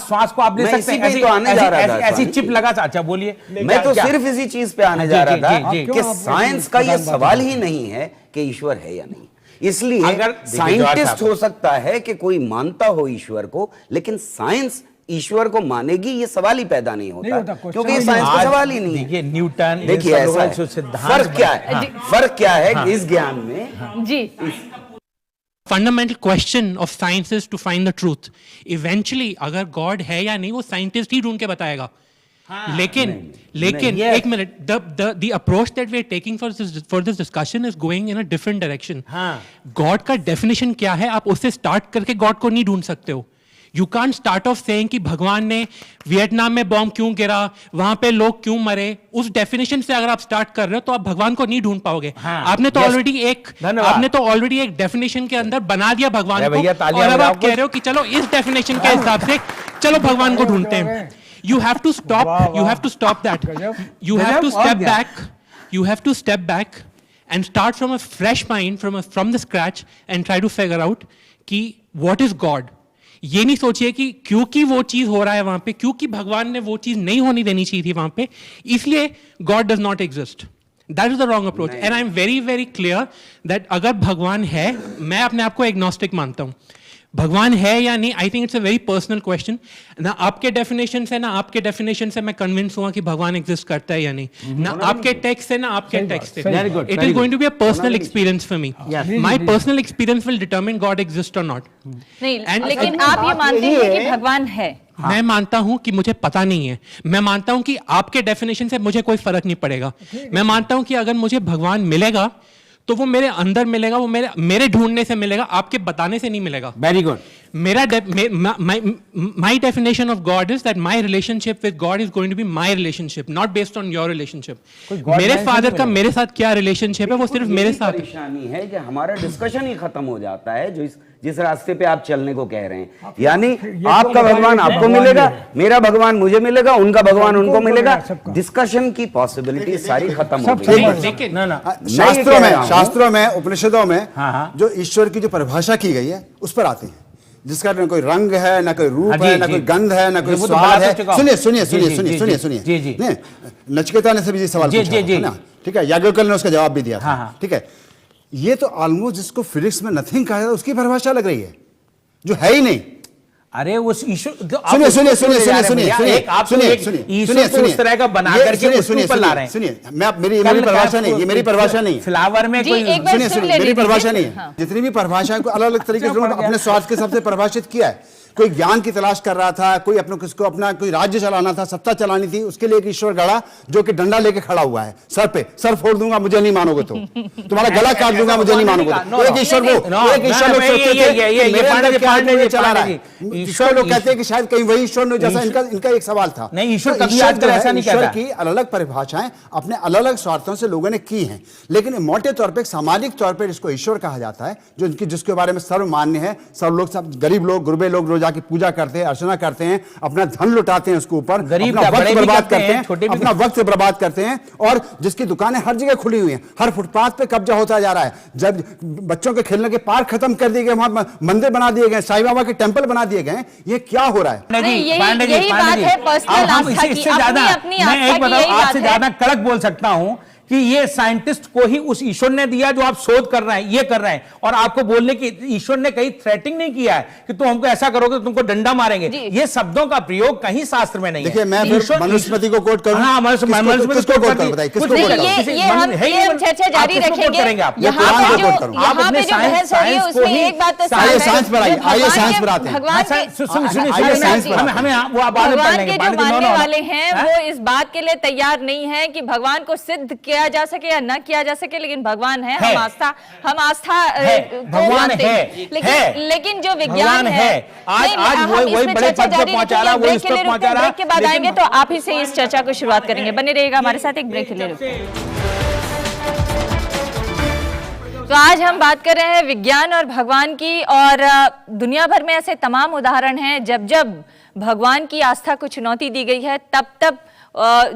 श्वास को आप ले सकते हैं, ऐसी चिप लगा। अच्छा बोलिए। मैं तो सिर्फ इसी चीज पे आने जा रहा था कि साइंस का ये सवाल ही नहीं है कि ईश्वर है या नहीं। इसलिए अगर साइंटिस्ट हो सकता है कि कोई मानता हो ईश्वर को, लेकिन साइंस ईश्वर को मानेगी ये सवाल ही पैदा नहीं होता, क्योंकि ये साइंस का सवाल ही नहीं है। न्यूटन, देखिए ऐसा है, फर्क क्या है, फर्क क्या है इस ज्ञान में जी। Fundamental question of science is to find the truth. Eventually अगर गॉड है या नहीं वो साइंटिस्ट ही ढूंढ के बताएगा। लेकिन एक minute, the approach that we are taking for this discussion is going in a different direction. God का डेफिनेशन क्या है, आप उससे स्टार्ट करके गॉड को नहीं ढूंढ सकते हो। You can't start of saying कि भगवान ने वियतनाम में बॉम्ब क्यों गिरा, वहां पे लोग क्यों मरे, उस डेफिनेशन से अगर आप स्टार्ट कर रहे हो तो आप भगवान को नहीं ढूंढ पाओगे। हाँ, आपने तो ऑलरेडी एक डेफिनेशन के अंदर बना दिया भगवान को, और अब आप कह रहे हो कि चलो इस डेफिनेशन के हिसाब से चलो भगवान को ढूंढते हैं। You have to stop that. You have to step back and start from a fresh mind, from the scratch, and try to figure out कि what is God. ये नहीं सोचिए कि क्योंकि वो चीज हो रहा है वहां पे, क्योंकि भगवान ने वो चीज नहीं होनी देनी चाहिए थी वहां पे, इसलिए God does not exist. That is the wrong approach. And I am very, very clear that अगर भगवान है, मैं अपने आप को एग्नोस्टिक मानता हूं। भगवान है या नहीं, I think it's a very personal question. ना आपके डेफिनेशन से ना आपके डेफिनेशन से मैं कन्विंस हुआ कि भगवान एग्जिस्ट करता है या नहीं, ना आपके टेक्स्ट से ना आपके टेक्स्ट से। It is going to be a personal experience for me. My personal experience will determine god exist और नॉट। लेकिन आप ये मानते हैं कि भगवान है? मैं मानता हूं कि मुझे पता नहीं है। मैं मानता हूं कि आपके डेफिनेशन से मुझे कोई फर्क नहीं पड़ेगा। मैं मानता हूं कि अगर मुझे भगवान मिलेगा तो वो मेरे अंदर मिलेगा, वो मेरे ढूंढने से मिलेगा, आपके बताने से नहीं मिलेगा। Very good. My definition of God is that my relationship with God is going to be my relationship, not based on your relationship. मेरे फादर का मेरे साथ क्या रिलेशनशिप है वो सिर्फ मेरे साथ। परेशानी है कि हमारा डिस्कशन ही खत्म हो जाता है जो जिस रास्ते पे आप चलने को कह रहे हैं। यानी आपका भगवान आपको मिलेगा, मेरा भगवान मुझे मिलेगा, उनका भगवान उनको मिलेगा। डिस्कशन की पॉसिबिलिटी सारी खत्म हो गई। शास्त्रों में उपनिषदों में जो ईश्वर की जो परिभाषा की गई है उस पर आते हैं, जिसका न कोई रंग है, न कोई रूप है, न कोई गंध है, न कोई स्वाद है। सुनिए नचिकेता ने सभी सवाल पूछा ना, ठीक है, याज्ञवल्क्य ने उसका जवाब भी दिया था, ठीक है। ये तो ऑलमोस्ट जिसको फिजिक्स में नथिंग कहा जाता है उसकी परिभाषा लग रही है, जो है ही नहीं। अरे उस ईश्वर सुनिए उस तरह का बना करके उसके ऊपर ला रहे हैं। सुनिए, मेरी परिभाषा नहीं, ये मेरी परिभाषा नहीं। फ्लावर में कोई सुनिए मेरी परिभाषा नहीं है। जितनी भी परिभाषा को अलग अलग तरीके से अपने स्वार्थ के हिसाब से परिभाषित किया है। कोई ज्ञान की तलाश कर रहा था, कोई अपना कोई राज्य चलाना था, सत्ता चलानी थी, उसके लिए एक ईश्वर गढ़ा जो कि डंडा लेके खड़ा हुआ है सर पे। सर फोड़ दूंगा मुझे नहीं मानोगे तो, तुम्हारा गला काट दूंगा मुझे नहीं मानोगे तो। एक ईश्वर चला रहा है। ईश्वर लोग कहते हैं कि शायद कहीं वही ईश्वर जैसा इनका एक सवाल था। नहीं, ईश्वर कभी आजकल ऐसा नहीं कहता। ईश्वर की अलग अलग परिभाषाएं अपने अलग अलग स्वार्थों से लोगों ने की हैं, लेकिन मोटे तौर पर सामाजिक तौर पर इसको ईश्वर कहा जाता है, जो जिसके बारे में सर्वमान्य है। सब लोग, सब गरीब लोग, गुरबे लोग रोज की पूजा करते हैं, अर्चना करते हैं, अपना धन लुटाते हैं उसके ऊपर, अपना वक्त बर्बाद करते हैं, अपना वक्त बर्बाद करते हैं, और जिसकी दुकानें हर जगह खुली हुई हैं, हर फुटपाथ पे कब्जा होता जा रहा है। जब बच्चों के खेलने के पार्क खत्म कर दिए गए, वहां मंदिर बना दिए गए, साईं बाबा के टेंपल बना दिए गए, ये क्या हो रहा है? यही बात है पर्सनल आस्था की। मैं एक बताऊं, आपसे ज्यादा कड़क बोल सकता हूं कि ये साइंटिस्ट को ही उस ईश्वर ने दिया जो आप शोध कर रहे हैं, ये कर रहे हैं, और आपको बोलने की ईश्वर ने कहीं थ्रेटिंग नहीं किया है कि तुम हमको ऐसा करोगे तो तुमको डंडा मारेंगे। ये शब्दों का प्रयोग कहीं शास्त्र में नहीं है। देखिए, मैं फिर मनुस्मृति को कोट करूं। हाँ, मनुस्मृति को कोट करूं, बताइए किसको कोट करूं? ये चर्चा जारी रखेंगे। यहाँ पे जो बहस हो रही है उसमें एक बात तो साइंस पर आइए, आइए साइंस पर आते हैं। भगवान के जो मानने वाले हैं वो इस बात के लिए तैयार नहीं है कि भगवान को सिद्ध किया जा सके या न किया जा सके, लेकिन भगवान है। हम आस्था को मानते हैं, लेकिन जो विज्ञान है आज वही बड़े पद पे पहुंचा रहा है, वो इस पे पहुंचा रहा है। ब्रेक के बाद आएंगे तो आप ही से इस चर्चा को शुरुआत करेंगे। बने रहिएगा हमारे साथ, एक ब्रेक ले लो। तो आज हम बात कर रहे हैं विज्ञान और भगवान की, और दुनिया भर में ऐसे तमाम उदाहरण हैं जब जब भगवान की आस्था को चुनौती दी गई है, तब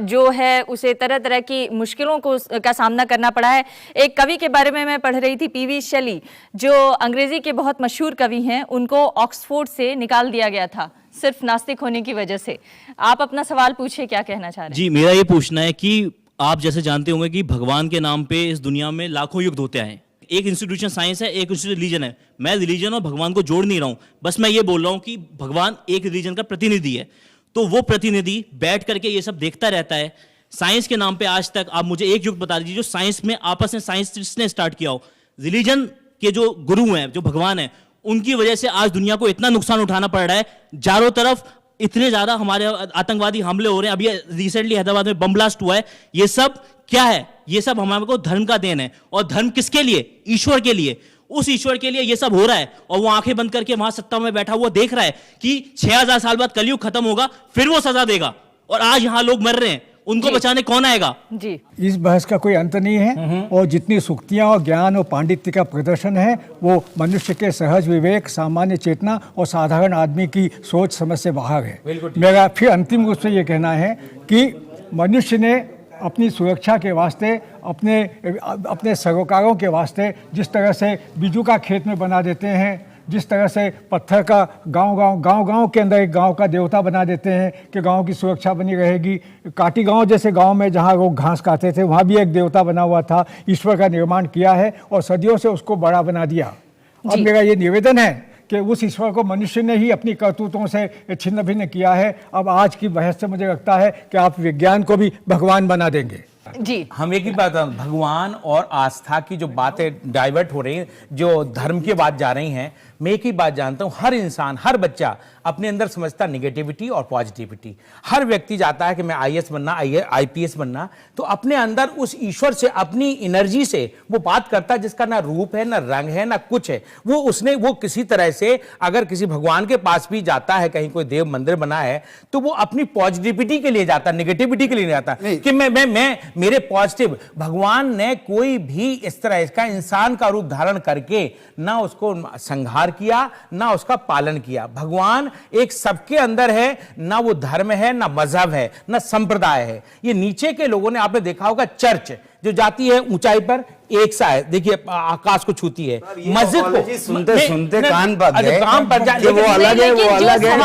जो है उसे तरह तरह की मुश्किलों का सामना करना पड़ा है। एक कवि के बारे में मैं पढ़ रही थी, पीवी शेली, जो अंग्रेजी के बहुत मशहूर कवि हैं, उनको ऑक्सफोर्ड से निकाल दिया गया था सिर्फ नास्तिक होने की वजह से। आप अपना सवाल पूछिए, क्या कहना चाह रहे हैं? जी, मेरा ये पूछना है कि आप जैसे जानते होंगे कि भगवान के नाम पे इस दुनिया में लाखों युद्ध होते हैं। एक इंस्टीट्यूशन साइंस है, एक इंस्टीट्यूशन रिलीजन है। मैं रिलीजन और भगवान को जोड़ नहीं रहा हूँ, बस मैं ये बोल रहा हूँ कि भगवान एक रिलीजन का प्रतिनिधि है, तो वो प्रतिनिधि बैठ करके ये सब देखता रहता है। साइंस के नाम पे आज तक आप मुझे एक युग बता दीजिए जो साइंस में आपस में साइंटिस्ट ने स्टार्ट किया हो। रिलीजन के जो गुरु हैं, जो भगवान हैं, उनकी वजह से आज दुनिया को इतना नुकसान उठाना पड़ रहा है। चारों तरफ इतने ज्यादा हमारे आतंकवादी हमले हो रहे हैं। अभी रिसेंटली हैदराबाद में बम ब्लास्ट हुआ है। ये सब क्या है? ये सब हमारे को धर्म का देन है। और धर्म किसके लिए? ईश्वर के लिए। उस ईश्वर के लिए ये सब हो रहा है और वो आंखें बंद करके वहां सत्ता में बैठा हुआ देख रहा है कि 6000 साल बाद कलयुग खत्म होगा, फिर वो सजा देगा, और आज यहां लोग मर रहे हैं, उनको बचाने कौन आएगा? जी, इस बहस का कोई अंत नहीं है और जितनी सूक्तियां और ज्ञान और पांडित्य का प्रदर्शन है वो मनुष्य के सहज विवेक, सामान्य चेतना और साधारण आदमी की सोच समझ से बाहर है। मेरा फिर अंतिम रूप से ये कहना है कि मनुष्य ने अपनी सुरक्षा के वास्ते, अपने सरोकारों के वास्ते जिस तरह से बीजू का खेत में बना देते हैं, जिस तरह से पत्थर का गांव के अंदर एक गांव का देवता बना देते हैं कि गांव की सुरक्षा बनी रहेगी, काटी गांव जैसे गांव में जहां लोग घास खाते थे वहां भी एक देवता बना हुआ था, ईश्वर का निर्माण किया है और सदियों से उसको बड़ा बना दिया। अब मेरा ये निवेदन है कि उस ईश्वर को मनुष्य ने ही अपनी करतूतों से छिन्न भिन्न किया है। अब आज की बहस से मुझे लगता है कि आप विज्ञान को भी भगवान बना देंगे। जी, हम एक ही बात, भगवान और आस्था की जो बातें डाइवर्ट हो रही हैं, जो धर्म की बात जा रही हैं, मैं एक ही बात जानता हूं, हर इंसान, हर बच्चा अपने अंदर समझता निगेटिविटी और पॉजिटिविटी। हर व्यक्ति चाहता है कि मैं आईएएस बनना, आईपीएस बनना, तो अपने अंदर उस ईश्वर से, अपनी एनर्जी से वो बात करता है जिसका ना रूप है, ना रंग है, ना कुछ है। वो किसी तरह से अगर किसी भगवान के पास भी जाता है, कहीं कोई देव मंदिर बना है, तो वो अपनी पॉजिटिविटी के लिए जाता, निगेटिविटी के लिए नहीं जाता कि मैं मेरे पॉजिटिव। भगवान ने कोई भी इस तरह इसका इंसान का रूप धारण करके ना उसको संहार किया, ना उसका पालन किया। भगवान एक सबके अंदर है, ना वो धर्म है, ना मजहब है, ना संप्रदाय है। ये नीचे के लोगों ने, आपने देखा होगा, चर्च जो जाती है ऊंचाई पर एक सा है, देखिए आकाश को छूती है, मस्जिद को सुनते सुनते कान बंद है, काम पर वो अलग है, वो अलग है,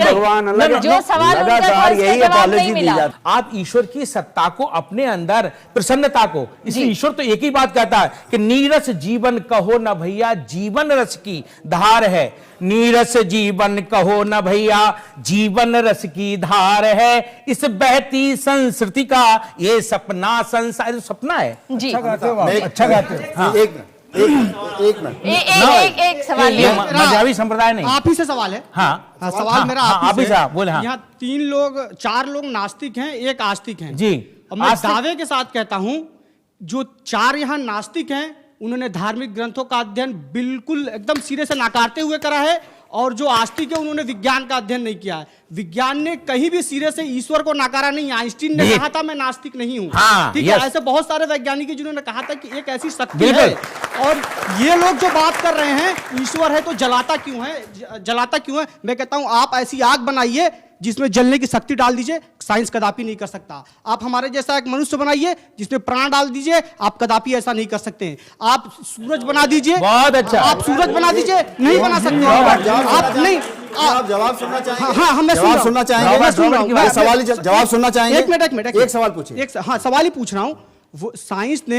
भगवान अलग है, जो सवाल लगातार यही अपॉलॉजी दी जाती। आप ईश्वर की सत्ता को अपने अंदर, प्रसन्नता को, इसलिए ईश्वर तो एक ही बात कहता है कि नीरस जीवन कहो न भैया, जीवन रस की धार है। नीरस जीवन कहो न भैया, जीवन रस की धार है। इस बहती संस्कृति का ये सपना संसार, सपना है। जी, अच्छा गाते हो। हाँ। एक मिनट एक सवाल मजहबी संप्रदाय नहीं, आप ही से सवाल है। हाँ, सवाल मेरा आप ही से है। बोले। यहाँ 4 लोग नास्तिक हैं, एक आस्तिक हैं जी। और मैं दावे के साथ कहता हूं, जो 4 यहाँ नास्तिक हैं उन्होंने धार्मिक ग्रंथों का अध्ययन बिल्कुल एकदम सिरे से नाकारते हुए करा है, और जो आस्तिक है उन्होंने विज्ञान का अध्ययन नहीं किया है। विज्ञान ने कहीं भी सिरे से ईश्वर को नकारा नहीं। आइंस्टीन ने कहा था मैं नास्तिक नहीं हूं, ठीक है। ऐसे बहुत सारे वैज्ञानिक जिन्होंने कहा था कि एक ऐसी शक्ति है, और ये लोग जो बात कर रहे हैं ईश्वर है तो जलाता क्यों है। मैं कहता हूं आप ऐसी आग बनाइए जिसमें जलने की शक्ति डाल दीजिए, साइंस कदापि नहीं कर सकता। आप हमारे जैसा एक मनुष्य बनाइए जिसमें प्राण डाल दीजिए, आप कदापि ऐसा नहीं कर सकते हैं। आप सूरज बना दीजिए, बहुत अच्छा, आप सूरज बना दीजिए, नहीं बना सकते आप नहीं। आप जवाब सुनना चाहेंगे? हाँ, हम जवाब सुनना चाहेंगे? सवाल जवाब सुनना चाहेंगे? एक मिनट एक सवाल पूछिए। हाँ, सवाल ही पूछ रहा हूँ। वो साइंस ने,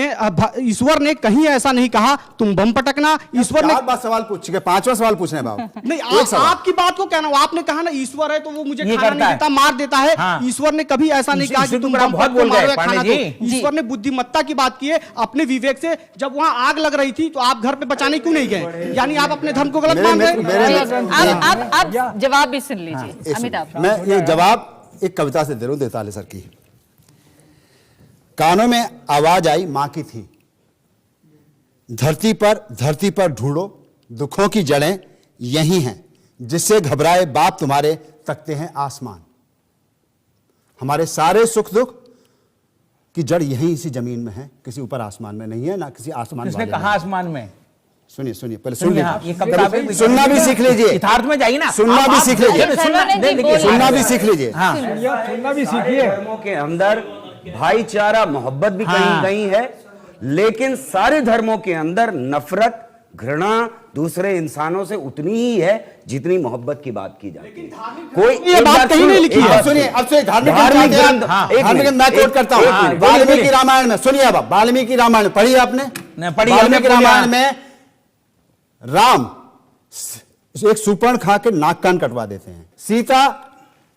ईश्वर ने कहीं ऐसा नहीं कहा तुम बम पटकना। ईश्वर ने बात सवाल पूछ चुके, 5वां सवाल पूछना है बाबू। नहीं, आपकी बात को कहना, आपने कहा ना ईश्वर है तो वो मुझे खाना नहीं देता, मार देता है। हाँ। ईश्वर ने कभी ऐसा नहीं कहा कि तुम बम पटको मारो या खाना दो। ईश्वर ने बुद्धिमत्ता की बात की है अपने विवेक से। जब वहां आग लग रही थी तो आप घर पे बचाने क्यों नहीं गए? यानी आप अपने धर्म को गलत मान रहे हैं। आप जवाब भी सुन लीजिए अमिताभ। मैं ये जवाब एक कविता से दे रहा हूं, देताले सर की। कानों में आवाज आई मां की थी, धरती पर ढूंढो दुखों की जड़ें यही हैं, जिससे घबराए बाप तुम्हारे तकते हैं आसमान। हमारे सारे सुख दुख की जड़ यही इसी जमीन में है, किसी ऊपर आसमान में नहीं है, ना किसी आसमान किसने कहा आसमान में? सुनिए पहले सुन लीजिए, ये कब सुनना भी सीख लीजिए, यथार्थ में जाइए ना, सुनना भी सीख लीजिए, सुनना भी सीख लीजिए। सुनना भी सीखिए। धर्मों के अंदर भाईचारा, मोहब्बत भी कहीं कहीं है, लेकिन सारे धर्मों के अंदर नफरत, घृणा दूसरे इंसानों से उतनी ही है जितनी मोहब्बत की बात की जाती है। कोई ये बात कहीं नहीं लिखी है। सुनिए, अब से धार्मिक मैं कोट करता हूं वाल्मीकि रामायण में। सुनिए, अब वाल्मीकि रामायण पढ़ी आपने? वाल्मीकि रामायण में राम एक सुपर्ण खा के नाक कान कटवा देते हैं, सीता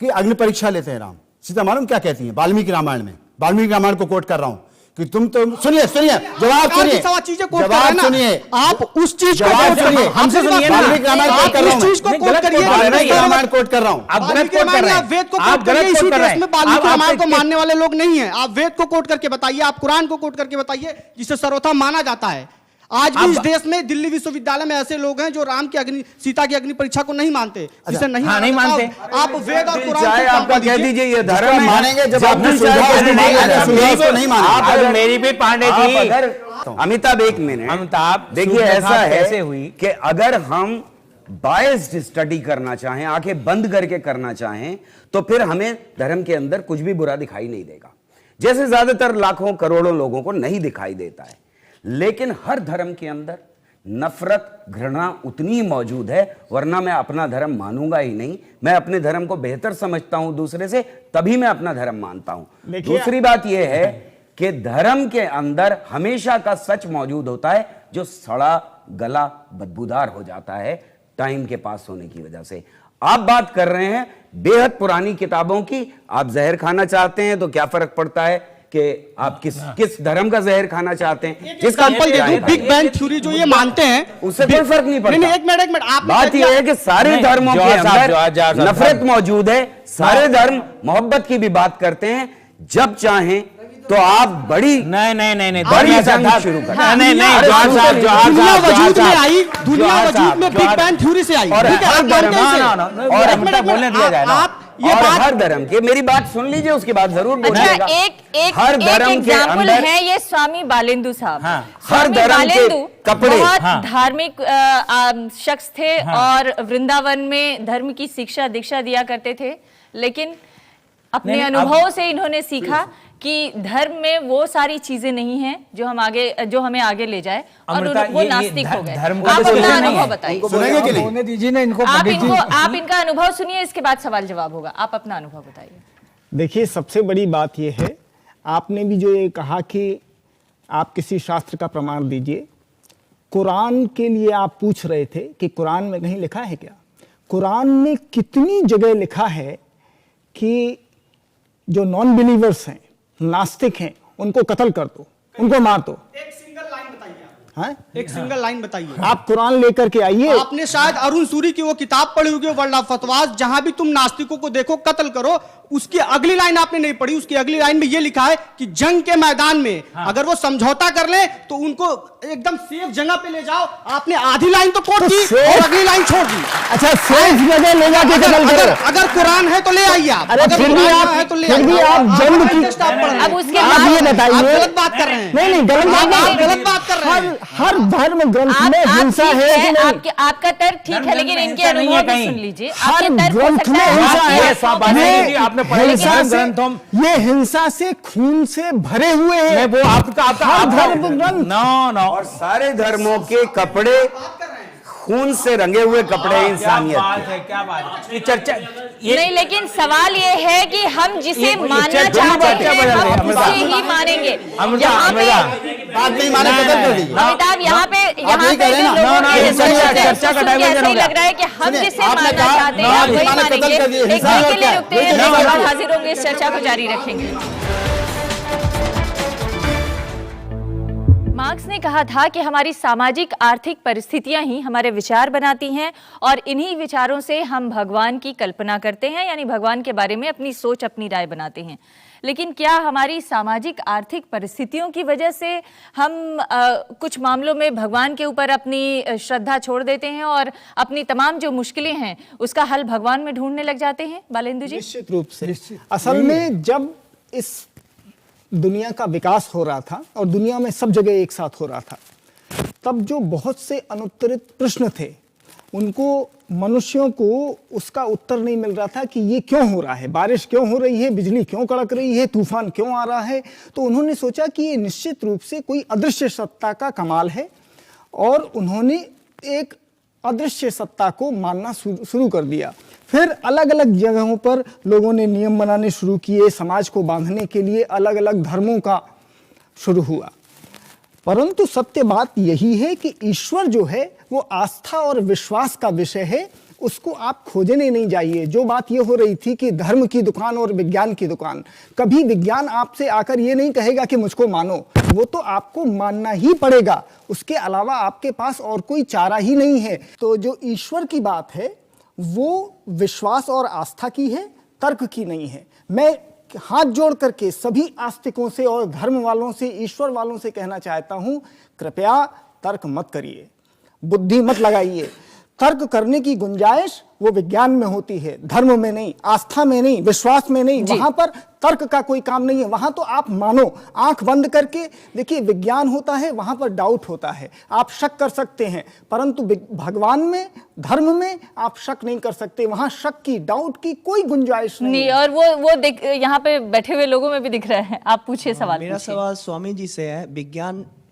की अग्नि परीक्षा लेते हैं। राम सीता मालूम क्या कहती है वाल्मीकि रामायण में? वाल्मीकि रामायण को कोट कर रहा हूं कि तुम तो सुनिए जवाब सुनिए, जवाब सुनिए, आप उस चीज को जवाब सुनिए, हमसे सुनिए ना। वाल्मीकि रामायण कोट कर रहा हूं, चीज को कोट करिए। वाल्मीकि रामायण कोट कर रहा हूं। आप गलत कोट कर रहे हैं, वेद को आप कोट करिए। गलत इसी कोट कर रहे देश में हैं। वाल्मीकि रामायण को मानने वाले लोग नहीं है। आप वेद को कोट करके बताइए, आप कुरान को कोट करके बताइए, जिसे सर्वथा माना जाता है। आज भी इस देश में दिल्ली विश्वविद्यालय में ऐसे लोग हैं जो राम की अग्नि सीता की अग्नि परीक्षा को नहीं मानते, जिसे नहीं हाँ, नहीं मानते। आप वेद और कुरान चाहे को आपका कह दीजिए ये धर्म है, मानेंगे जब जब आपने भी सुविधा चाहे उसको नहीं मानेंगे, सुविधा उसको नहीं मानेंगे। आप अगर मेरी भी पांडे जी अगर अमिताभ एक मिनट, अमिताभ देखिए ऐसा है कैसे हुई कि अगर हम बायस्ड स्टडी करना चाहें, आंखें बंद करके करना चाहें, तो फिर हमें धर्म के अंदर कुछ भी बुरा दिखाई नहीं देगा, जैसे ज्यादातर लाखों करोड़ों लोगों को नहीं दिखाई देता है। लेकिन हर धर्म के अंदर नफरत घृणा उतनी ही मौजूद है, वरना मैं अपना धर्म मानूंगा ही नहीं। मैं अपने धर्म को बेहतर समझता हूं दूसरे से, तभी मैं अपना धर्म मानता हूं। दूसरी बात यह है कि धर्म के अंदर हमेशा का सच मौजूद होता है, जो सड़ा गला बदबूदार हो जाता है टाइम के पास होने की वजह से। आप बात कर रहे हैं बेहद पुरानी किताबों की, आप जहर खाना चाहते हैं तो क्या फर्क पड़ता है कि आप किस धर्म का जहर खाना चाहते हैं। एग्जांपल दे दूं, बिग बैंग थ्योरी जो ये मानते हैं, उससे कोई फर्क नहीं पड़ता। नहीं, एक मिनट आप बात यह है कि सारे धर्मों के अंदर नफरत मौजूद है, सारे धर्म मोहब्बत की भी बात करते हैं। जब चाहें तो आप बड़ी नहीं बड़ी जंग शुरू करें। नहीं दुनिया वजूद में आई, दुनिया वजूद में बिग बैंग थ्योरी से आई। और हर धर्म और बोलने दिया जाए ना। आप ये और बात हर धर्म के, मेरी बात सुन लीजिए, उसके बाद जरूर अच्छा, बोलिएगा। हर धर्म के एग्जाम्पल अंदर है ये स्वामी बालेंदु साहब। हाँ। हर स्वामी धर्म के बालेंदु कपड़े, बहुत हाँ। धार्मिक शख्स थे और वृंदावन में धर्म की शिक्षा दीक्षा दिया करते थे, लेकिन अपने नहीं, अनुभवों से इन्होंने सीखा कि धर्म में वो सारी चीजें नहीं हैं जो हमें आगे ले जाए, और अमृता, वो ये नास्तिक हो गए। धर्म का आप तो अपना solution नहीं अनुभव है। बताइए। सुनेंगे कि नहीं? होने दीजिए ना इनको आप पंडित जी। आप इनका अनुभव सुनिए, इसके बाद सवाल जवाब होगा। आप अपना अनुभव बताइए। देखिए, सबसे बड़ी बात यह है, आपने भी जो ये कहा कि आप किसी शास्त्र का प्रमाण दीजिए। कुरान के लिए आप पूछ रहे थे कि कुरान में कहीं लिखा है क्या? कुरान में कितनी जगह लिखा है कि जो नॉन बिलीवर्स हैं, नास्तिक हैं, उनको कत्ल कर दो, उनको मार दो। एक सिंगल लाइन बताइए आप। हाँ? एक सिंगल लाइन बताइए। आप कुरान लेकर के आइए। आपने शायद अरुण सूरी की वो किताब पढ़ी होगी, वर्ल्ड ऑफ फतवास, जहां भी तुम नास्तिकों को देखो कत्ल करो। उसकी अगली लाइन आपने नहीं पढ़ी। उसकी अगली लाइन में ये लिखा है कि जंग के मैदान में अगर वो समझौता कर ले तो उनको एकदम सेफ जगह पे ले जाओ। आपने आधी लाइन तो कोट की और अगली लाइन छोड़ दी। अच्छा, सेफ जगह ले जाके कत्ल करो। अगर कुरान है तो ले आइए आप। अरे अगर फिर भी कुरान आप है तो ले फिर भी आइए। आप जंग की just आप पढ़ रहे हैं। अब उसके आप बाद ये आप बताइए। गलत बात कर रहे हैं। नहीं, गलत बात आप नहीं। गलत बात कर रहे हैं। हर धर्म ग्रंथ में हिंसा ठीक है कि नहीं? आपका तर्क ठीक है, लेकिन इनके हिंसा नहीं है अनुभव भी कहीं। सुन लीजिए। हर आपके तर्क हो ग्रंथ सकता में है हिंसा आपके है। अनुभव बात नहीं। नहीं, आपने पढ़े हिंसा धर्म से- ग्रंथों में- ये हिंसा से खून से भरे हुए नहीं, हैं। वो आपका हर धर्म ग्रंथ। नो और सारे धर्मों के कपड़े खून से रंगे हुए कपड़े इंसानियत के। क्या बात है? ये चर्चा नहीं, लेकिन सवाल ये है कि हम जिसे ये मानना चर्चा चाहते बदल हैं रही है, हम अमृता। उसे ही मानेंगे। अमृता, यहाँ पे अमृता। बात नहीं माने कत्ल कर दीजिए। अमिताभ, यहाँ पे यही कह रहे हैं ना? लोगों ना, की ये सोच चर्चा- है, चर्चा का सुन के diversion ऐसा हो ही गया। लग रहा है कि हम सुनिए, जिसे आपने मानना कहा, चाहते ना, हैं वही माने कत्ल मानेंगे। कर दिए, एक हिंसा ब्रेक के लिए क्या? रुकते हैं, हिंसा इसके बाद क्या? हाजिर होंगे, इस चर्चा को जारी रखेंगे। मार्क्स ने कहा था कि हमारी सामाजिक आर्थिक परिस्थितियां ही हमारे विचार बनाती हैं और इन्हीं विचारों से हम भगवान की कल्पना करते हैं, यानी भगवान के बारे में अपनी सोच अपनी राय बनाते हैं। लेकिन क्या हमारी सामाजिक आर्थिक परिस्थितियों की वजह से हम कुछ मामलों में भगवान के ऊपर अपनी श्रद्धा छोड़ देते हैं और अपनी तमाम जो मुश्किलें हैं उसका हल भगवान में ढूंढने लग जाते हैं? बालेंदु जी, निश्चित रूप से। असल में जब इस दुनिया का विकास हो रहा था और दुनिया में सब जगह एक साथ हो रहा था, तब जो बहुत से अनुत्तरित प्रश्न थे उनको मनुष्यों को उसका उत्तर नहीं मिल रहा था कि ये क्यों हो रहा है, बारिश क्यों हो रही है, बिजली क्यों कड़क रही है, तूफान क्यों आ रहा है। तो उन्होंने सोचा कि ये निश्चित रूप से कोई अदृश्य सत्ता का कमाल है और उन्होंने एक अदृश्य सत्ता को मानना शुरू कर दिया। फिर अलग अलग जगहों पर लोगों ने नियम बनाने शुरू किए, समाज को बांधने के लिए अलग अलग धर्मों का शुरू हुआ। परंतु सत्य बात यही है कि ईश्वर जो है वो आस्था और विश्वास का विषय है, उसको आप खोजने नहीं जाइए। जो बात ये हो रही थी कि धर्म की दुकान और विज्ञान की दुकान, कभी विज्ञान आपसे आकर ये नहीं कहेगा कि मुझको मानो, वो तो आपको मानना ही पड़ेगा, उसके अलावा आपके पास और कोई चारा ही नहीं है। तो जो ईश्वर की बात है वो विश्वास और आस्था की है, तर्क की नहीं है। मैं हाथ जोड़ करके सभी आस्तिकों से और धर्म वालों से, ईश्वर वालों से कहना चाहता हूं, कृपया तर्क मत करिए, बुद्धि मत लगाइए। तर्क करने की गुंजाइश वो विज्ञान में होती है, धर्म में नहीं, आस्था में नहीं, विश्वास में नहीं। वहां पर तर्क का कोई काम नहीं है। वहां तो आप मानो, आंख बंद करके देखिए, विज्ञान होता है, वहां पर डाउट होता है, आप शक कर सकते हैं, परंतु भगवान में, धर्म में आप शक नहीं कर सकते। वहां शक की, डाउट की कोई गुंजाइश नहीं है। और वो यहाँ पे बैठे हुए लोगों में भी दिख रहा है। आप पूछिए सवाल। मेरा सवाल स्वामी जी से है।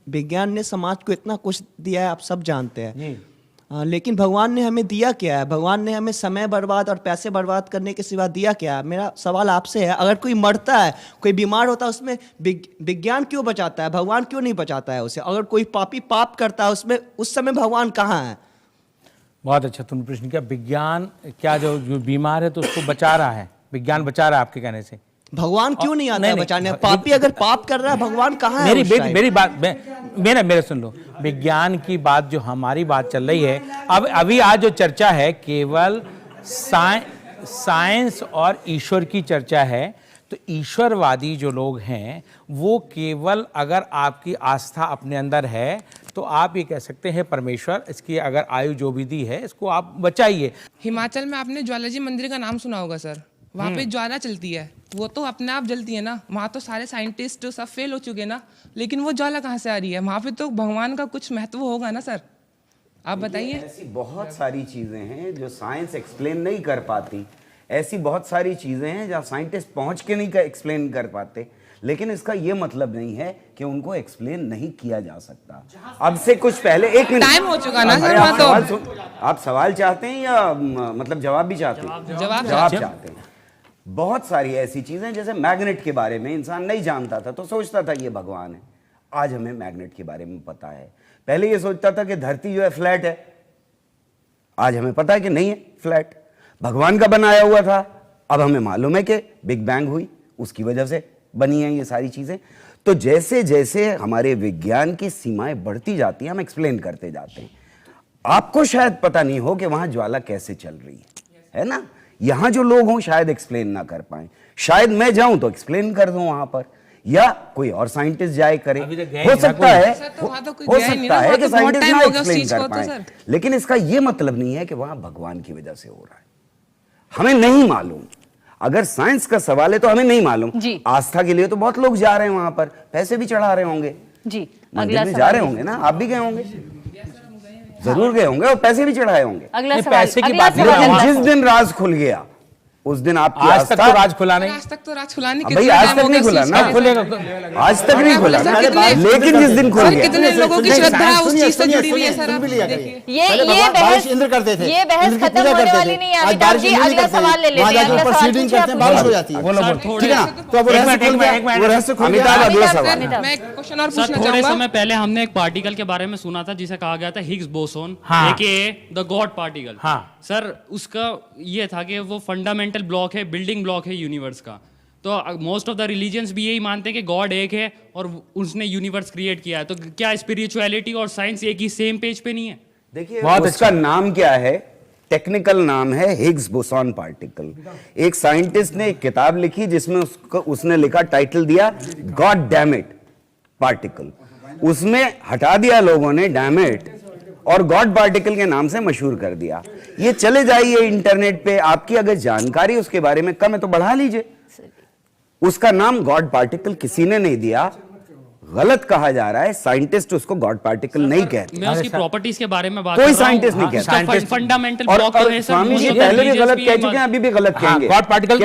विज्ञान ने समाज को इतना कुछ दिया है, आप सब जानते हैं, लेकिन भगवान ने हमें दिया क्या है? भगवान ने हमें समय बर्बाद और पैसे बर्बाद करने के सिवा दिया क्या है? मेरा सवाल आपसे है, अगर कोई मरता है, कोई बीमार होता है, उसमें विज्ञान क्यों बचाता है? भगवान क्यों नहीं बचाता है उसे? अगर कोई पापी पाप करता है, उसमें उस समय भगवान कहाँ है? बहुत अच्छा तुमने प्रश्न किया। विज्ञान क्या, जो बीमार है तो उसको बचा रहा है, विज्ञान बचा रहा है आपके कहने से। भगवान क्यों नहीं आता है बचाने? पापी अगर पाप कर रहा है, भगवान कहाँ है? मेरी बात मेरा सुन लो। विज्ञान की बात, जो हमारी बात चल रही है, अब अभी आज जो चर्चा है केवल साइंस और ईश्वर की चर्चा है। तो ईश्वरवादी जो लोग हैं वो केवल, अगर आपकी आस्था अपने अंदर है तो आप ये कह सकते हैं परमेश्वर इसकी अगर आयु जो भी दी है इसको आप बचाइए। हिमाचल में आपने ज्वाला जी मंदिर का नाम सुना होगा सर, वहाँ पे ज्वाला चलती है, वो तो अपने आप जलती है ना। वहाँ तो सारे साइंटिस्ट सब फेल हो चुके ना, लेकिन वो ज्वाला कहाँ से आ रही है? वहाँ पे तो भगवान का कुछ महत्व होगा ना सर, आप बताइए। ऐसी बहुत सारी चीजें हैं जो साइंस एक्सप्लेन नहीं कर पाती, ऐसी बहुत सारी चीजें हैं जहाँ साइंटिस्ट पहुंच के नहीं एक्सप्लेन कर पाते, लेकिन इसका ये मतलब नहीं है कि उनको एक्सप्लेन नहीं किया जा सकता। अब से कुछ पहले, एक मिनट, टाइम हो चुका ना सर। वहाँ तो आप सवाल चाहते हैं या मतलब जवाब भी चाहते हैं? जवाब चाहते हैं। बहुत सारी ऐसी चीजें, जैसे मैग्नेट के बारे में इंसान नहीं जानता था तो सोचता था ये भगवान है। आज हमें मैग्नेट के बारे में पता है। पहले ये सोचता था कि धरती जो है फ्लैट है, आज हमें पता है कि नहीं है फ्लैट, भगवान का बनाया हुआ था। अब हमें मालूम है कि बिग बैंग हुई, उसकी वजह से बनी है ये सारी चीजें। तो जैसे जैसे हमारे विज्ञान की सीमाएं बढ़ती जाती हैं, हम एक्सप्लेन करते जाते हैं। आपको शायद पता नहीं हो कि वहां ज्वाला कैसे चल रही है ना। यहां जो लोग हों शायद एक्सप्लेन ना कर पाए, शायद मैं जाऊं तो एक्सप्लेन कर दूं वहां पर, या कोई और साइंटिस्ट जाए करे। हो सकता है कि साइंटिस्ट ना एक्सप्लेन कर पाए, लेकिन इसका यह मतलब नहीं है कि वहां भगवान की वजह से हो रहा है। हमें नहीं मालूम। अगर साइंस का सवाल है तो हमें नहीं मालूम। आस्था के लिए तो बहुत लोग जा रहे हैं वहां पर, पैसे भी चढ़ा रहे होंगे जी, मंदिर में जा रहे होंगे ना, आप भी गए होंगे, जरूर गए होंगे और पैसे भी चढ़ाए होंगे। अगला पैसे की बात नहीं, जिस दिन राज खुल गया उस दिन आपकी आज तक तो राज खुला नहीं। आज तक तो राज खुला नहीं, भाई आज तक नहीं खुला ना, खुलेगा, आज तक नहीं खुला ना, लेकिन जिस दिन खुल गया। कितने लोगों की श्रद्धा उस चीज से जुड़ी हुई है सर। ये बहस इंद्र करते थे, ये बहस खत्म होने वाली नहीं है। अमिताभ जी अगला सवाल ले लेते हैं। अगला सवाल पूछिए आप। बारिश हो जाती है, ठीक है ना। तो अब अमिताभ अगला सवाल। मैं एक क्वेश्चन और सर, पूछना थोड़े चाहूंगा। समय पहले हमने एक पार्टिकल के बारे में सुना था जिसे कहा गया था Higgs boson, the God particle. Sir उसका ये था कि वो फंडामेंटल ब्लॉक है, बिल्डिंग ब्लॉक है यूनिवर्स का। तो मोस्ट ऑफ द रिलीजियंस भी यही मानते हैं कि गॉड एक है और उसने यूनिवर्स क्रिएट किया है। तो क्या स्पिरिचुअलिटी और साइंस एक ही सेम पेज पे नहीं है? देखिए उसका नाम क्या है, टेक्निकल नाम है हिग्स बोसॉन पार्टिकल। एक साइंटिस्ट ने एक किताब लिखी जिसमें उसने लिखा, टाइटल दिया गॉड डैम इट पार्टिकल। उसमें हटा दिया लोगों ने डैम इट और गॉड पार्टिकल के नाम से मशहूर कर दिया। ये चले जाइए इंटरनेट पे, आपकी अगर जानकारी उसके बारे में कम है तो बढ़ा लीजिए। उसका नाम गॉड पार्टिकल किसी ने नहीं दिया, गलत कहा जा रहा है। साइंटिस्ट उसको गॉड पार्टिकल नहीं कहते। मैं उसकी प्रॉपर्टीज के बारे में बात कोई साइंटिस्ट नहीं कहता। फंडामेंटल और स्वामी जी पहले भी गलत कह चुके हैं, अभी भी गलत कहेंगे।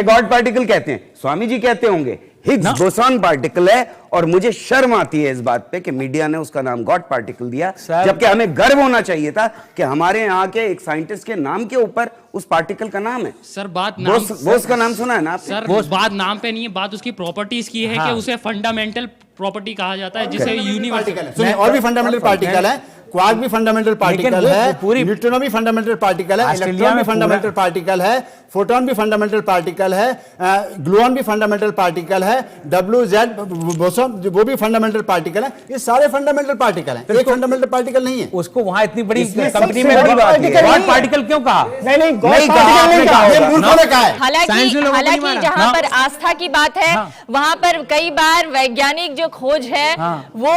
गॉड पार्टिकल कहते हैं, स्वामी जी कहते होंगे हिग्स बोसॉन पार्टिकल है। और मुझे शर्म आती है इस बात पे कि मीडिया ने उसका नाम गॉड पार्टिकल दिया, जबकि हमें गर्व होना चाहिए था कि हमारे यहाँ के एक साइंटिस्ट के नाम के ऊपर उस पार्टिकल का नाम है। सर बात नाम, बोस का नाम सुना है ना आपने? सर बात नाम पे नहीं है, बात उसकी प्रॉपर्टीज की है कि उसे फंडामेंटल प्रॉपर्टी कहा जाता है जिसे यूनिवर्स। सुनिए, और भी फंडामेंटल पार्टिकल है। क्वार्क भी फंडामेंटल पार्टिकल वो है, पूरी न्यूट्रिनो भी फंडामेंटल पार्टिकल है, ऑस्ट्रेलिया इलेक्ट्रॉन भी में फंडामेंटल पार्टिकल है, फोटोन भी फंडामेंटल पार्टिकल है, ग्लूऑन भी फंडामेंटल पार्टिकल है, WZ बोसॉन वो भी फंडामेंटल पार्टिकल है। ये सारे फंडामेंटल पार्टिकल हैं, एक फंडामेंटल पार्टिकल नहीं है। उसको वहां इतनी बड़ी इसमें कंपनी सबसे में बड़ी गॉड बात ये है। पार्टिकल क्यों कहा? नहीं कहा, नहीं कहा, ये मूर्खों ने कहा है। हालांकि जहां पर आस्था की बात है वहां पर कई बार वैज्ञानिक जो खोज है वो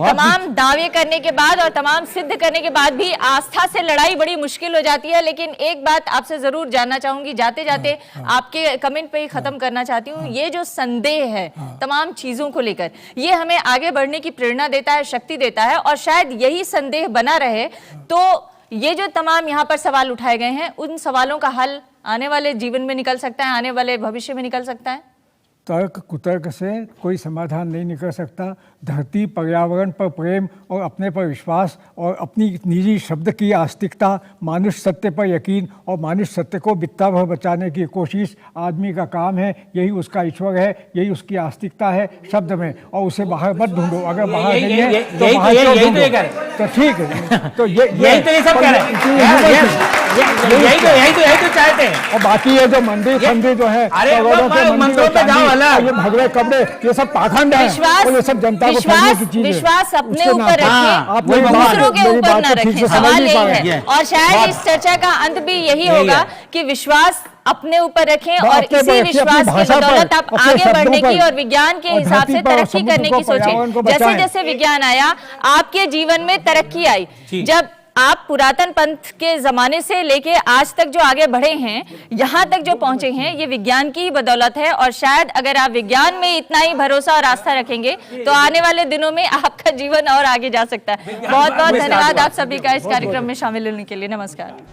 तमाम दावे करने के बाद और तमाम सिद्ध करने के बाद भी आस्था से लड़ाई बड़ी मुश्किल हो जाती है। लेकिन एक बात आपसे जरूर जानना चाहूंगी, जाते जाते आपके कमेंट पे ही खत्म करना चाहती हूँ, ये जो संदेह है तमाम चीजों को लेकर, ये हमें आगे बढ़ने की प्रेरणा देता है, शक्ति देता है, और शायद यही संदेह बना रहे तो ये जो तमाम यहाँ पर सवाल उठाए गए हैं उन सवालों का हल आने वाले जीवन में निकल सकता है, आने वाले भविष्य में निकल सकता है। तर्क कुतर्क से कोई समाधान नहीं निकल सकता। धरती, पर्यावरण पर प्रेम और अपने पर विश्वास और अपनी निजी शब्द की आस्तिकता, मानुष सत्य पर यकीन और मानुष सत्य को बित्ता भर बचाने की कोशिश आदमी का काम है। यही उसका ईश्वर है, यही उसकी आस्तिकता है शब्द में, और उसे बाहर मत ढूंढो। अगर बाहर नहीं है तो बाहर क्यों ढूंढो? तो ठीक है, तो यही तो सब कह रहे हैं, यही तो चाहते हैं। और बाकी ये जो मंदिर फंदिर जो है, ये भगवे कपड़े, ये सब पाखंड है और ये सब जनता को ठगने की चीज है। विश्वास अपने ऊपर रखें, दूसरों के ऊपर न रखें, सवाल यही है। और शायद इस चर्चा का अंत भी यही होगा कि विश्वास अपने ऊपर रखें और इसी विश्वास की बदौलत आप आगे बढ़ने की और विज्ञान के हिसाब से तरक्की करने की सोचें। जैसे जैसे विज्ञान आया आपके जीवन में तरक्की आई। जब आप पुरातन पंथ के जमाने से लेके आज तक जो आगे बढ़े हैं, यहाँ तक जो पहुंचे हैं, ये विज्ञान की ही बदौलत है। और शायद अगर आप विज्ञान में इतना ही भरोसा और आस्था रखेंगे तो आने वाले दिनों में आपका जीवन और आगे जा सकता है। बहुत बहुत धन्यवाद आप सभी का इस कार्यक्रम में शामिल होने के लिए। नमस्कार।